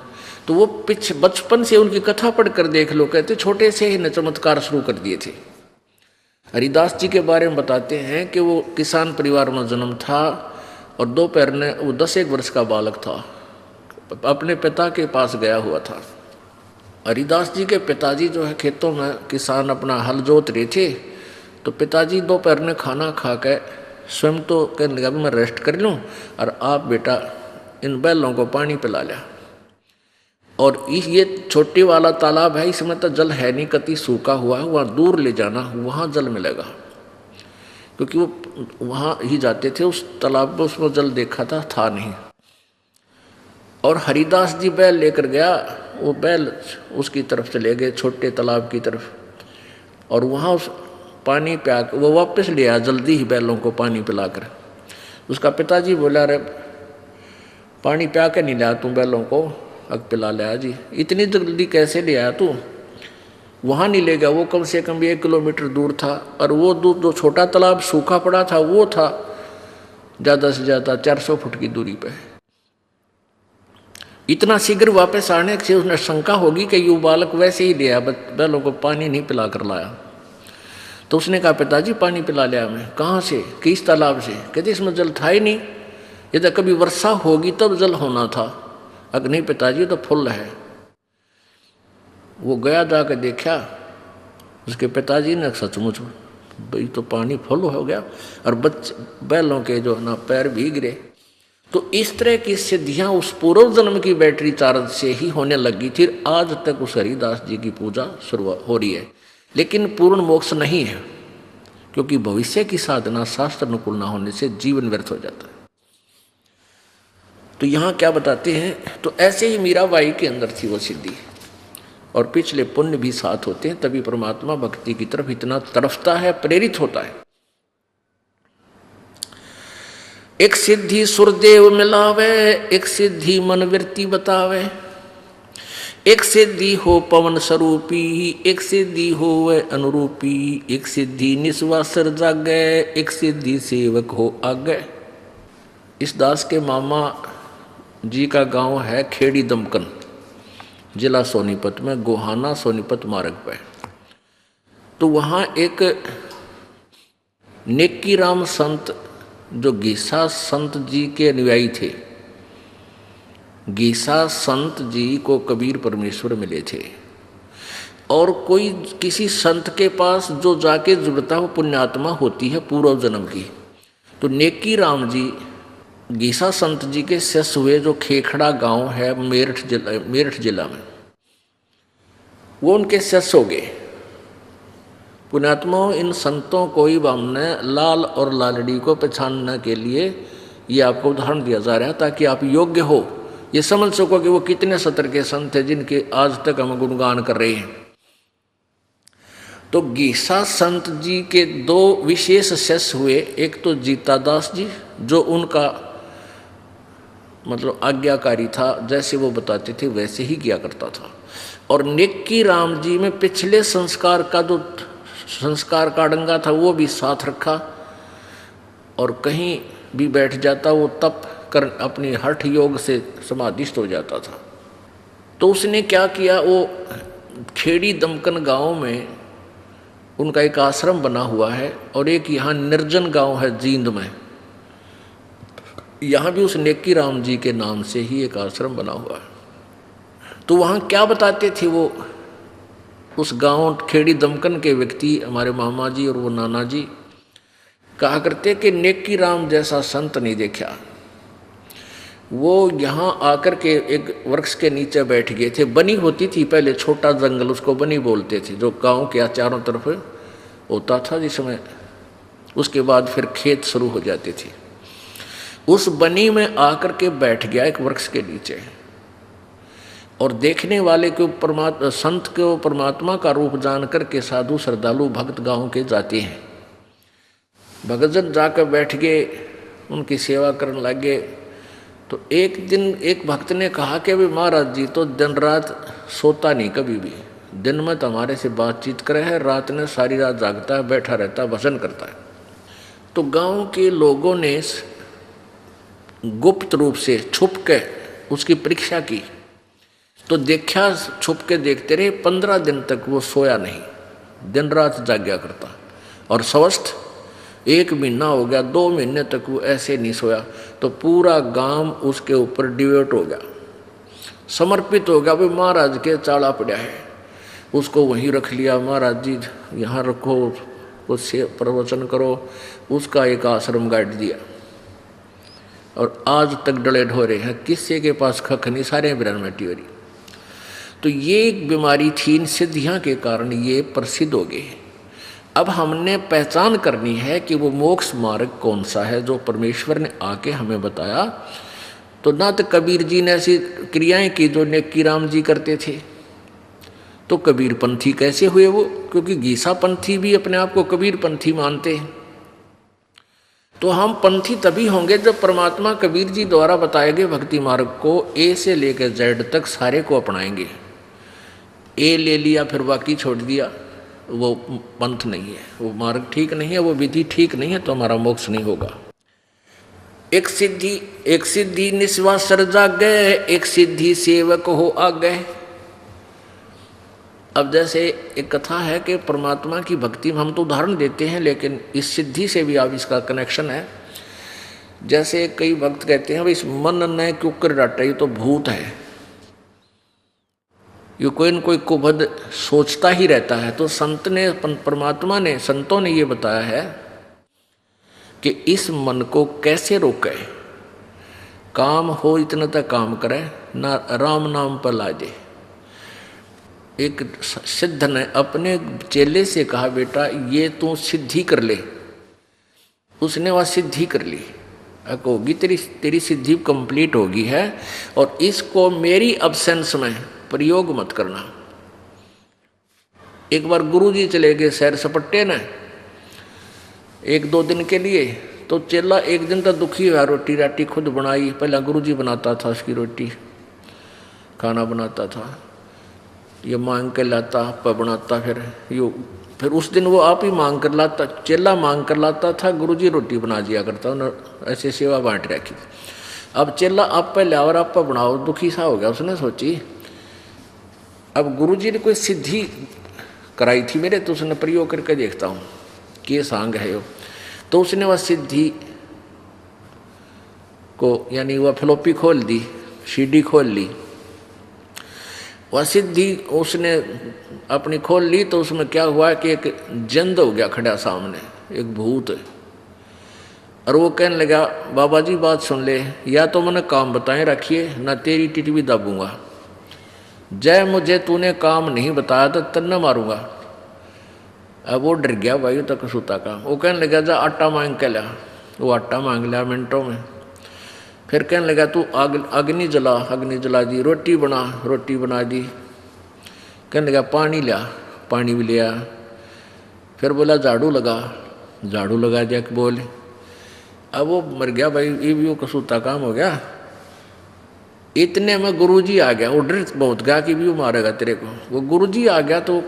तो वो बचपन से उनकी कथा पढ़ कर देख लो, कहते छोटे से ही न चमत्कार शुरू कर दिए थे। हरिदास जी के बारे में बताते हैं कि वो किसान परिवार में जन्म था और दोपहर ने वो 10-1 वर्ष का बालक था, अपने पिता के पास गया हुआ था। हरिदास जी के पिताजी जो है खेतों में किसान अपना हल जोत रहे थे, तो पिताजी दोपहर ने खाना खा के स्वयं तो कहने लगा मैं रेस्ट कर लूँ और आप बेटा इन बैलों को पानी पिला लिया। और ये छोटे वाला तालाब है, इसमें तो जल है नहीं, कति सूखा हुआ है, वहाँ दूर ले जाना, वहाँ जल मिलेगा, क्योंकि वो वहाँ ही जाते थे उस तालाब में, उसमें जल देखा था नहीं। और हरिदास जी बैल लेकर गया, वो बैल उसकी तरफ चले गए छोटे तालाब की तरफ, और वहाँ उस पानी पिया वो वापस ले आया जल्दी ही बैलों को पानी पिलाकर। उसका पिताजी बोला, अरे पानी पिया के नहीं लाया तू बैलों को, अब पिला लिया जी, इतनी जल्दी कैसे ले आया तू? वहाँ नहीं ले गया, वो कम से कम 1 किलोमीटर दूर था, और वो जो छोटा तालाब सूखा पड़ा था वो था ज़्यादा से ज़्यादा 400 फुट की दूरी पे। इतना शीघ्र वापस आने से उसने शंका होगी कि ये बालक वैसे ही लिया, बैलों को पानी नहीं पिला कर लाया। तो उसने कहा, पिताजी पानी पिला लिया मैं। कहाँ से? किस तालाब से? कहते इसमें जल था ही नहीं, यदि कभी वर्षा होगी तब जल होना था। अगर नहीं पिताजी तो फुल है। वो गया जाकर देखा, उसके पिताजी ने सचमुच भाई तो पानी फुल हो गया, और बैलों के जो ना पैर भीग रहे। तो इस तरह की सिद्धियां उस पूर्व जन्म की बैटरी चार्ज से ही होने लगी थी। आज तक उस हरिदास जी की पूजा शुरुआत हो रही है, लेकिन पूर्ण मोक्ष नहीं है, क्योंकि भविष्य की साधना शास्त्र अनुकूल न होने से जीवन व्यर्थ हो जाता है। तो यहाँ क्या बताते हैं, तो ऐसे ही मीराबाई के अंदर थी वो सिद्धि, और पिछले पुण्य भी साथ होते हैं, तभी परमात्मा भक्ति की तरफ इतना तड़फता है, प्रेरित होता है। एक सिद्धि सुरदेव मिलावे, एक सिद्धि मन वृत्ति बतावे, एक सिद्धि हो पवन स्वरूपी, एक सिद्धि हो वह अनुरूपी, एक सिद्धि निस्वासर जागे, एक सिद्धि सेवक हो आगे। इस दास के मामा जी का गांव है खेड़ी दमकन, जिला सोनीपत में, गोहाना सोनीपत मार्ग पर। तो वहाँ एक नेकीराम संत जो गीसा संत जी के अनुयायी थे, गीसा संत जी को कबीर परमेश्वर मिले थे, और कोई किसी संत के पास जो जाके जुड़ता हो पुण्यात्मा होती है पूर्व जन्म की। तो नेकीराम जी गीसा संत जी के शिष्य हुए, जो खेखड़ा गांव है मेरठ जिला में, वो उनके शिष्य हो गए। पुण्यात्माओं, इन संतों को ही हमने लाल और लालड़ी को पहचानने के लिए ये आपको उदाहरण दिया जा रहा है, ताकि आप योग्य हो, ये समझ सको कि वो कितने सतर के संत हैं जिनके आज तक हम गुणगान कर रहे हैं। तो गीसा संत जी के 2 विशेष शिष्य हुए, एक तो जीतादास जी जो उनका मतलब आज्ञाकारी था, जैसे वो बताते थे वैसे ही किया करता था, और नेकी राम जी में पिछले संस्कार का जो संस्कार का डंगा था वो भी साथ रखा, और कहीं भी बैठ जाता वो तप कर अपनी हठ योग से समाधिस्थ हो जाता था। तो उसने क्या किया, वो खेड़ी दमकन गांव में उनका एक आश्रम बना हुआ है, और एक यहाँ निर्जन गांव है जींद में, यहाँ भी उस नेकी राम जी के नाम से ही एक आश्रम बना हुआ है। तो वहाँ क्या बताते थे वो, उस गांव खेड़ी दमकन के व्यक्ति हमारे मामा जी और वो नाना जी कहा करते कि नेकी राम जैसा संत नहीं देखा। वो यहाँ आकर के एक वृक्ष के नीचे बैठ गए थे, बनी होती थी पहले, छोटा जंगल, उसको बनी बोलते थे, जो गांव के चारों तरफ होता था, जिसमें उसके बाद फिर खेत शुरू हो जाते थे। उस बनी में आकर के बैठ गया एक वृक्ष के नीचे, और देखने वाले को संत को परमात्मा का रूप जान करके साधु श्रद्धालु भक्त गांव के जाते हैं। भगतजन जाकर बैठ गए, उनकी सेवा करने लगे। तो एक दिन एक भक्त ने कहा कि अभी महाराज जी तो दिन रात सोता नहीं कभी भी, दिन में तो हमारे से बातचीत करे है, रात में सारी रात जागता है, बैठा रहता है, भजन करता है। तो गांव के लोगों ने गुप्त रूप से छुप के उसकी परीक्षा की, तो देखा, छुप के देखते रहे, 15 दिन तक वो सोया नहीं, दिन रात जाग्या करता, और स्वस्थ 1 महीना हो गया, 2 महीने तक वो ऐसे नहीं सोया। तो पूरा गांव उसके ऊपर डिवेट हो गया, समर्पित हो गया, भाई महाराज के चाड़ा पड़ा है, उसको वहीं रख लिया, महाराज जी यहाँ रखो, उससे प्रवचन करो, उसका एक आश्रम गाड़ दिया। और आज तक डले ढोरे हैं, किसी के पास खख नहीं, सारे बिरन मैटी हो रही। तो ये एक बीमारी थी, इन सिद्धियाँ के कारण ये प्रसिद्ध हो गए। अब हमने पहचान करनी है कि वो मोक्ष मार्ग कौन सा है जो परमेश्वर ने आके हमें बताया। तो ना तो कबीर जी ने ऐसी क्रियाएं की जो नेकी राम जी करते थे, तो कबीर पंथी कैसे हुए वो? क्योंकि गीसा पंथी भी अपने आप को कबीर पंथी मानते हैं। तो हम पंथी तभी होंगे जब परमात्मा कबीर जी द्वारा बताए गए भक्ति मार्ग को ए से लेकर जेड तक सारे को अपनाएंगे। ए ले लिया फिर बाकी छोड़ दिया, वो पंथ नहीं है, वो मार्ग ठीक नहीं है, वो विधि ठीक नहीं है, तो हमारा मोक्ष नहीं होगा। एक सिद्धि निस्वा सर जागे, एक सिद्धि सेवक हो आगे। अब जैसे एक कथा है कि परमात्मा की भक्ति में हम तो उदाहरण देते हैं, लेकिन इस सिद्धि से भी अब इसका कनेक्शन है। जैसे कई भक्त कहते हैं भाई इस मन ने क्यों कर डाटा, ये तो भूत है, ये कोई न कोई कुबद सोचता ही रहता है। तो संत ने, परमात्मा ने, संतों ने ये बताया है कि इस मन को कैसे रोके। काम हो इतना तक काम करे, ना राम नाम पर ला दे। एक सिद्ध ने अपने चेले से कहा बेटा ये तू सिद्धि कर ले। उसने वह सिद्धि कर ली, होगी तेरी सिद्धि कंप्लीट होगी है, और इसको मेरी अब्सेंस में प्रयोग मत करना। एक बार गुरुजी चले गए सैर सपट्टे ने 1-2 दिन के लिए, तो चेला एक दिन तक दुखी हुआ, रोटी राटी खुद बनाई। पहला गुरुजी बनाता था उसकी रोटी, खाना बनाता था, ये मांग कर लाता, आपा बनाता, फिर उस दिन वो आप ही मांग कर लाता, चेला मांग कर लाता था, गुरुजी रोटी बना दिया करता, उन्होंने ऐसे सेवा बांट रखी। अब चेला आप पे लाओ और आप पे बनाओ, दुखी सा हो गया। उसने सोची अब गुरुजी ने कोई सिद्धि कराई थी मेरे, तो उसने प्रयोग करके देखता हूँ कि सांग है वो। तो उसने वह सिद्धि को, यानी वह फ्लॉपी खोल दी, सीडी खोल ली, वह सिद्धि उसने अपनी खोल ली। तो उसमें क्या हुआ कि एक जंद हो गया खड़ा सामने, एक भूत। और वो कहने लगा बाबा जी बात सुन ले, या तो मैंने काम बताए रखिए, ना तेरी टिटवी दाबूंगा। जय मुझे तूने काम नहीं बताया तो तन्ने मारूंगा। अब वो डर गया भाई तक सूता का। वो कहने लगा जा आटा मांग के ला। वो आटा मांग लिया मिनटों में। फिर कहने लगा तू अग्नि जला दी, रोटी बना दी। कहने लगा पानी लिया, पानी भी लिया। फिर बोला झाड़ू लगा दिया कि बोल। अब वो मर गया भाई, ये भी वो कसूता काम हो गया। इतने में गुरुजी आ गया, वो डर बहुत गया कि भी वो मारेगा तेरे को। वो गुरुजी आ गया तो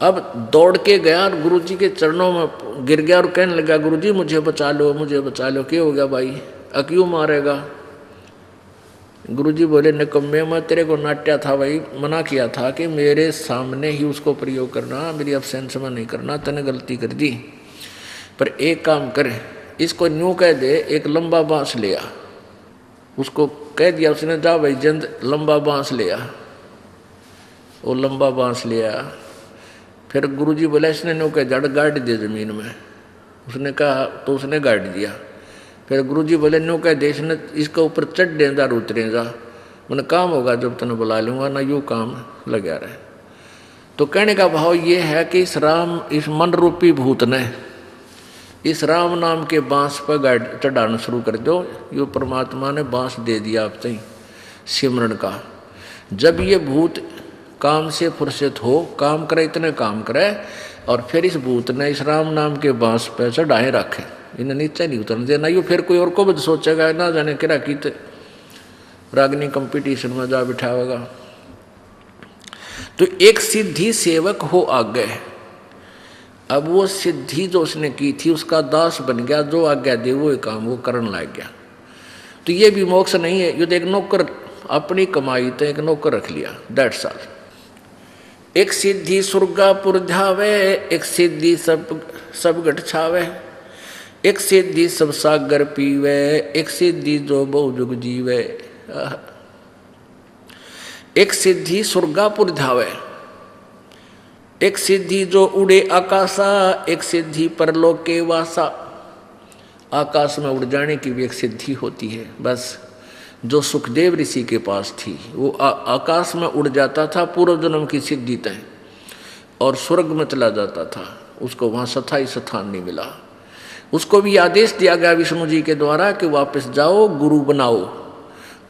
अब दौड़ के गया और गुरुजी के चरणों में गिर गया और कहने लगा गुरुजी मुझे बचा लो। क्या हो गया भाई, क्यों मारेगा? गुरुजी बोले निकम्मे, मैं तेरे को नाट्या था भाई, मना किया था कि मेरे सामने ही उसको प्रयोग करना, मेरी अब्सेंस में नहीं करना। तने गलती कर दी। पर एक काम कर, इसको न्यू कह दे, एक लंबा बांस ले आ। उसको कह दिया उसने, जा भाई जंद लंबा बांस ले आ। वो लंबा बांस ले आ। फिर गुरुजी बोला इसने न्यू कह जड़ गाड़ दे जमीन में। उसने कहा, तो उसने गाड़ दिया। फिर गुरुजी बोले न्यू कह दे इसने, इसके ऊपर चढ़ दे जा, उतरे जा, मैंने काम होगा जब तने बुला लूँगा, ना यूँ काम लगा रहे। तो कहने का भाव ये है कि इस मन रूपी भूत ने इस राम नाम के बांस पर गाड़ चढ़ाना शुरू कर दो। यो परमात्मा ने बांस दे दिया आप तई सिमरन का। जब ये भूत काम से फुर्सत हो, काम करे, इतने काम करे, और फिर इस भूत ने इस राम नाम के बांस पर चढ़ाए रखे, इन्हें नीचे नहीं उतरने देना। यो फिर कोई और को भी सोचेगा, ना जाने क्या की रागनी कंपटीशन में जा बिठाएगा। तो एक सिद्धि सेवक हो आगे। अब वो सिद्धि जो उसने की थी उसका दास बन गया, जो आज्ञा दे वो काम वो करने लग गया। तो ये भी मोक्ष नहीं है। युद्ध एक नौकर अपनी कमाई तो एक नौकर रख लिया, 1.5 साल। एक सिद्धि सुरगापुर ध्यावे, एक सिद्धि सब गठ छावे, एक सिद्धि सब सागर पीवे, एक सिद्धि जो बहु जुग जीवे। एक सिद्धि सुरगापुर ध्यावे, एक सिद्धि जो उड़े आकाशा, एक सिद्धि परलोक के वासा। आकाश में उड़ जाने की भी एक सिद्धि होती है। बस जो सुखदेव ऋषि के पास थी वो आकाश में उड़ जाता था, पूर्व जन्म की सिद्धि तय, और स्वर्ग में चला जाता था, उसको वहाँ स्थायी स्थान नहीं मिला। उसको भी आदेश दिया गया विष्णु जी के द्वारा कि वापस जाओ, गुरु बनाओ,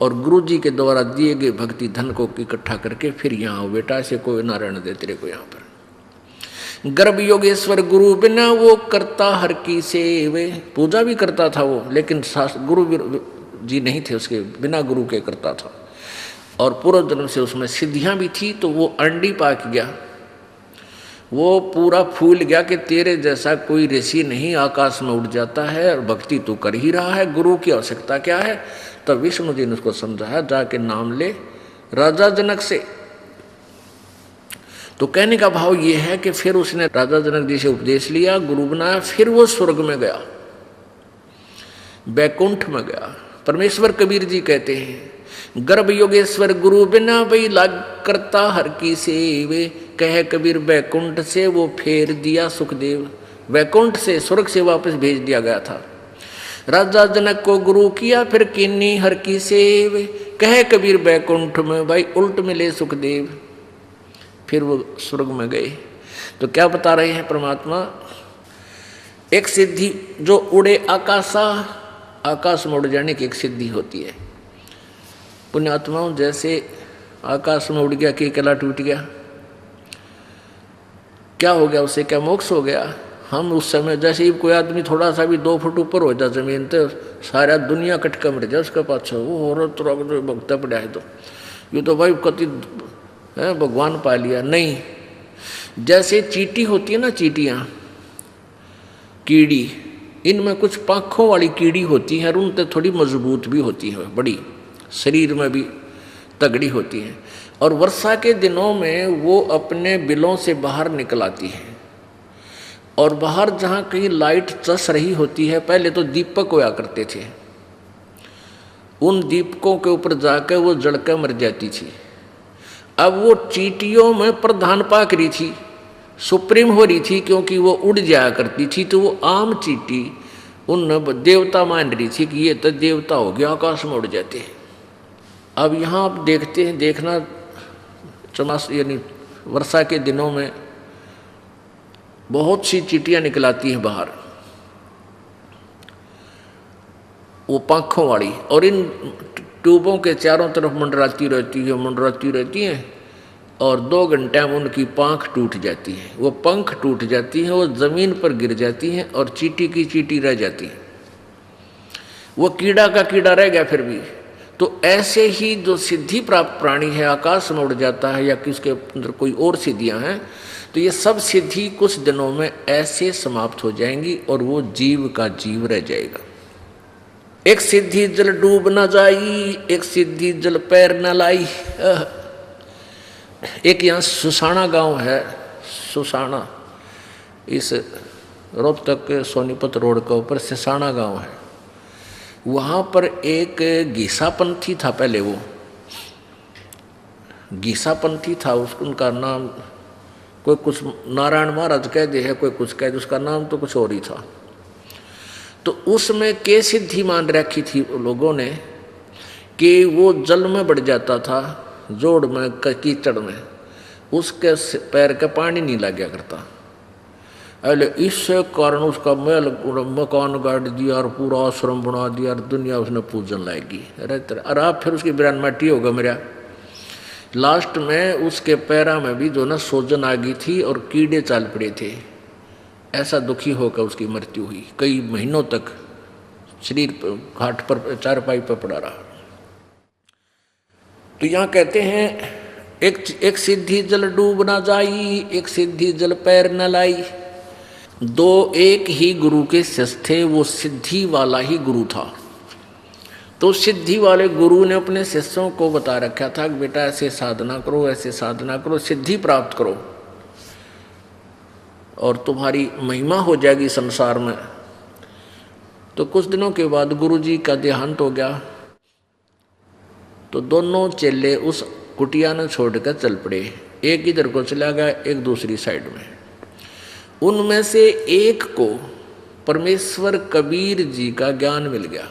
और गुरु जी के द्वारा दिए गए भक्ति धन को इकट्ठा करके फिर यहाँ आओ बेटा, ऐसे कोई ना रहने दे तेरे को यहाँ पर। गर्भ योगेश्वर गुरु बिना वो करता हर की सेवे, पूजा भी करता था वो, लेकिन गुरु जी नहीं थे उसके, बिना गुरु के करता था। और पूर्व जन्म से उसमें सिद्धियां भी थी, तो वो अंडी पाक गया, वो पूरा फूल गया कि तेरे जैसा कोई ऋषि नहीं आकाश में उड़ जाता है और भक्ति तो कर ही रहा है, गुरु की आवश्यकता क्या है। तब विष्णु जी ने उसको समझाया, जाके नाम ले राजा जनक से। तो कहने का भाव ये है कि फिर उसने राजा जनक जी से उपदेश लिया, गुरु बनाया, फिर वो स्वर्ग में गया, बैकुंठ में गया। परमेश्वर कबीर जी कहते हैं, गर्भ योगेश्वर गुरु बिना वही लाग करता हर की सेवे, कह कबीर बैकुंठ से वो फेर दिया सुखदेव। बैकुंठ से स्वर्ग से वापस भेज दिया गया था। राजा जनक को गुरु किया फिर किन्नी हर की सेवे, कह कबीर बैकुंठ में भाई उल्ट मिले सुखदेव। फिर वो स्वर्ग में गए। तो क्या बता रहे हैं परमात्मा, एक सिद्धि जो उड़े आकाश में उड़ जाने की एक सिद्धि होती है। पुण्यात्माओं, जैसे आकाश में उड़ गया कि केला टूट गया, क्या हो गया उसे, क्या मोक्ष हो गया। हम उस समय जैसे ही कोई आदमी थोड़ा सा भी 2 फुट ऊपर हो जाए जमीन तो सारा दुनिया कटका मर जाए उसका पाछा, वो औरत जो भगता पड़ा है, तो ये तो भाई कति है भगवान पा लिया। नहीं, जैसे चींटी होती है ना, चींटियाँ कीड़ी, इनमें कुछ पाँखों वाली कीड़ी होती है और उनसे थोड़ी मजबूत भी होती है, बड़ी शरीर में भी तगड़ी होती है, और वर्षा के दिनों में वो अपने बिलों से बाहर निकल आती है। और बाहर जहाँ कहीं लाइट चस रही होती है, पहले तो दीपक होया करते थे, उन दीपकों के ऊपर जाकर वो जलकर मर जाती थी। अब वो चींटियों में प्रधान पाक रही थी, सुप्रीम हो रही थी, क्योंकि वो उड़ जाया करती थी। तो वो आम चींटी उन देवता मान रही थी कि ये तो देवता हो गया, आकाश में उड़ जाते हैं। अब यहाँ आप देखते हैं, देखना चमास यानी वर्षा के दिनों में बहुत सी चींटियाँ निकलाती हैं बाहर, वो पंखों वाली, और इन ट्यूबों के चारों तरफ मंडराती रहती हैं, और 2 घंटे में उनकी पंख टूट जाती है, वो पंख टूट जाती हैं, वो ज़मीन पर गिर जाती हैं और चींटी की चींटी रह जाती है, वो कीड़ा का कीड़ा रह गया फिर भी। तो ऐसे ही जो सिद्धि प्राप्त प्राणी है आकाश में उड़ जाता है, या किसके अंदर कोई और सिद्धियां हैं, तो ये सब सिद्धि कुछ दिनों में ऐसे समाप्त हो जाएंगी और वो जीव का जीव रह जाएगा। एक सिद्धि जल डूब न जाई, एक सिद्धि जल पैर न लाई। एक यहाँ सुसाना गांव है, सुसाना, इस रोहतक के सोनीपत रोड के ऊपर सुसाना गांव है। वहाँ पर एक गीसापंथी था, पहले वो गीसापंथी था, उनका नाम कोई कुछ नारायण महाराज कह दे है, कोई कुछ कह दे, उसका नाम तो कुछ और ही था। तो उसमें के सिद्धि मान रखी थी लोगों ने कि वो जल में बढ़ जाता था, जोड़ में कीचड़ में, उसके पैर का पानी नहीं लग गया करता। अरे इससे कारण उसका महल मकान गाड़ दिया और पूरा आश्रम बना दिया और दुनिया उसने पूजन लाएगी। अरे आप फिर उसकी बिरान माटी होगा मेरा। लास्ट में उसके पैरा में भी जो ना सोजन आ गई थी और कीड़े चाल पड़े थे, ऐसा दुखी होकर उसकी मृत्यु हुई। कई महीनों तक शरीर घाट पर चारपाई पर पड़ा रहा। तो यहाँ कहते हैं एक सिद्धि जल डूब ना जाई, एक सिद्धि जल पैर न लाई। 2 एक ही गुरु के शिष्य थे, वो सिद्धि वाला ही गुरु था। तो सिद्धि वाले गुरु ने अपने शिष्यों को बता रखा था कि बेटा ऐसे साधना करो, ऐसे साधना करो, सिद्धि प्राप्त करो और तुम्हारी महिमा हो जाएगी संसार में। तो कुछ दिनों के बाद गुरु जी का देहांत हो गया। तो दोनों चेले उस कुटिया ने छोड़कर चल पड़े, एक इधर को चला गया, एक दूसरी साइड में। उनमें से एक को परमेश्वर कबीर जी का ज्ञान मिल गया।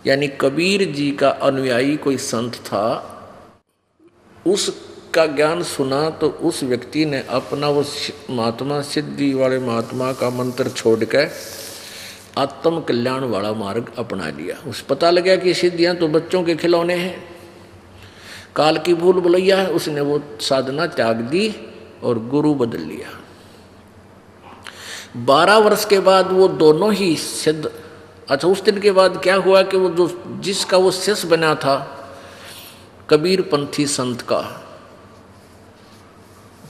यानी कबीर जी का अनुयायी कोई संत था, उसका ज्ञान सुना तो उस व्यक्ति ने अपना वो महात्मा, सिद्धि वाले महात्मा का मंत्र छोड़कर आत्म कल्याण वाला मार्ग अपना लिया। उस पता लगा कि सिद्धियां तो बच्चों के खिलौने हैं, काल की भूल भुलैया है। उसने वो साधना त्याग दी और गुरु बदल लिया। 12 वर्ष के बाद वो दोनों ही सिद्ध। अच्छा, उस दिन के बाद क्या हुआ कि वो जो जिसका वो शिष्य बना था कबीर पंथी संत का,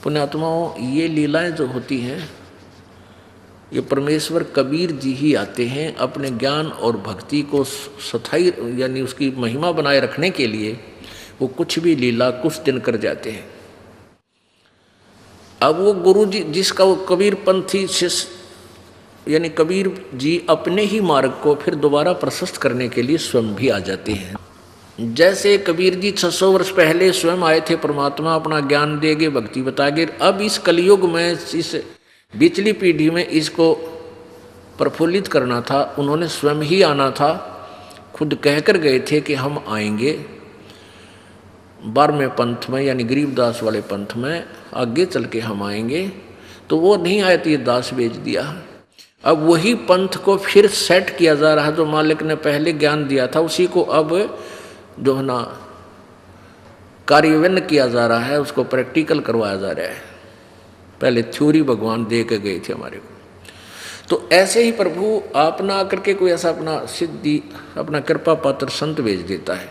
पुण्यात्माओं, ये लीलाएं जो होती हैं ये परमेश्वर कबीर जी ही आते हैं अपने ज्ञान और भक्ति को स्थायी यानी उसकी महिमा बनाए रखने के लिए। वो कुछ भी लीला कुछ दिन कर जाते हैं। अब वो गुरु जी जिसका वो कबीर पंथी शिष्य यानी कबीर जी अपने ही मार्ग को फिर दोबारा प्रशस्त करने के लिए स्वयं भी आ जाते हैं। जैसे कबीर जी 600 वर्ष पहले स्वयं आए थे, परमात्मा अपना ज्ञान देगे, भक्ति बतागे। अब इस कलयुग में, इस बिचली पीढ़ी में इसको प्रफुल्लित करना था, उन्होंने स्वयं ही आना था। खुद कहकर गए थे कि हम आएंगे 12वें पंथ में यानी गरीबदास वाले पंथ में, आगे चल के हम आएंगे। तो वो नहीं आए तो ये दास बेच दिया। अब वही पंथ को फिर सेट किया जा रहा है, जो मालिक ने पहले ज्ञान दिया था उसी को अब जो है ना कार्यान्वयन किया जा रहा है, उसको प्रैक्टिकल करवाया जा रहा है। पहले थ्योरी भगवान दे के गए थे हमारे को। तो ऐसे ही प्रभु आप ना आकर के कोई ऐसा अपना सिद्धि, अपना कृपा पात्र संत भेज देता है।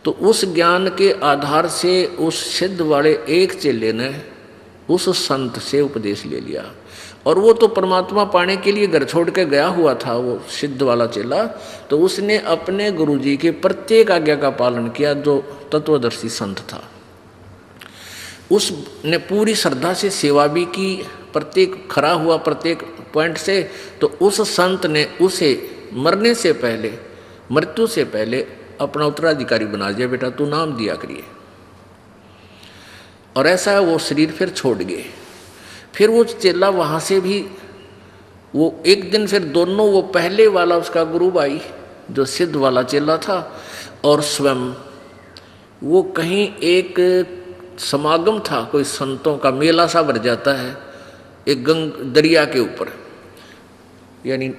तो उस ज्ञान के आधार से उस सिद्ध वाले एक चेले ने उस संत से उपदेश ले लिया। और वो तो परमात्मा पाने के लिए घर छोड़ के गया हुआ था, वो सिद्ध वाला चेला। तो उसने अपने गुरुजी के प्रत्येक आज्ञा का पालन किया, जो तत्वदर्शी संत था। उसने पूरी श्रद्धा से सेवा भी की, प्रत्येक खरा हुआ प्रत्येक पॉइंट से। तो उस संत ने उसे मरने से पहले, मृत्यु से पहले अपना उत्तराधिकारी बना दिया, बेटा तू नाम दिया करिए। और ऐसा वो शरीर फिर छोड़ गए। फिर वो चेला वहाँ से भी वो एक दिन फिर दोनों, वो पहले वाला उसका गुरु भाई जो सिद्ध वाला चेला था और स्वयं, वो कहीं एक समागम था, कोई संतों का मेला सा भर जाता है एक दरिया के ऊपर, यानी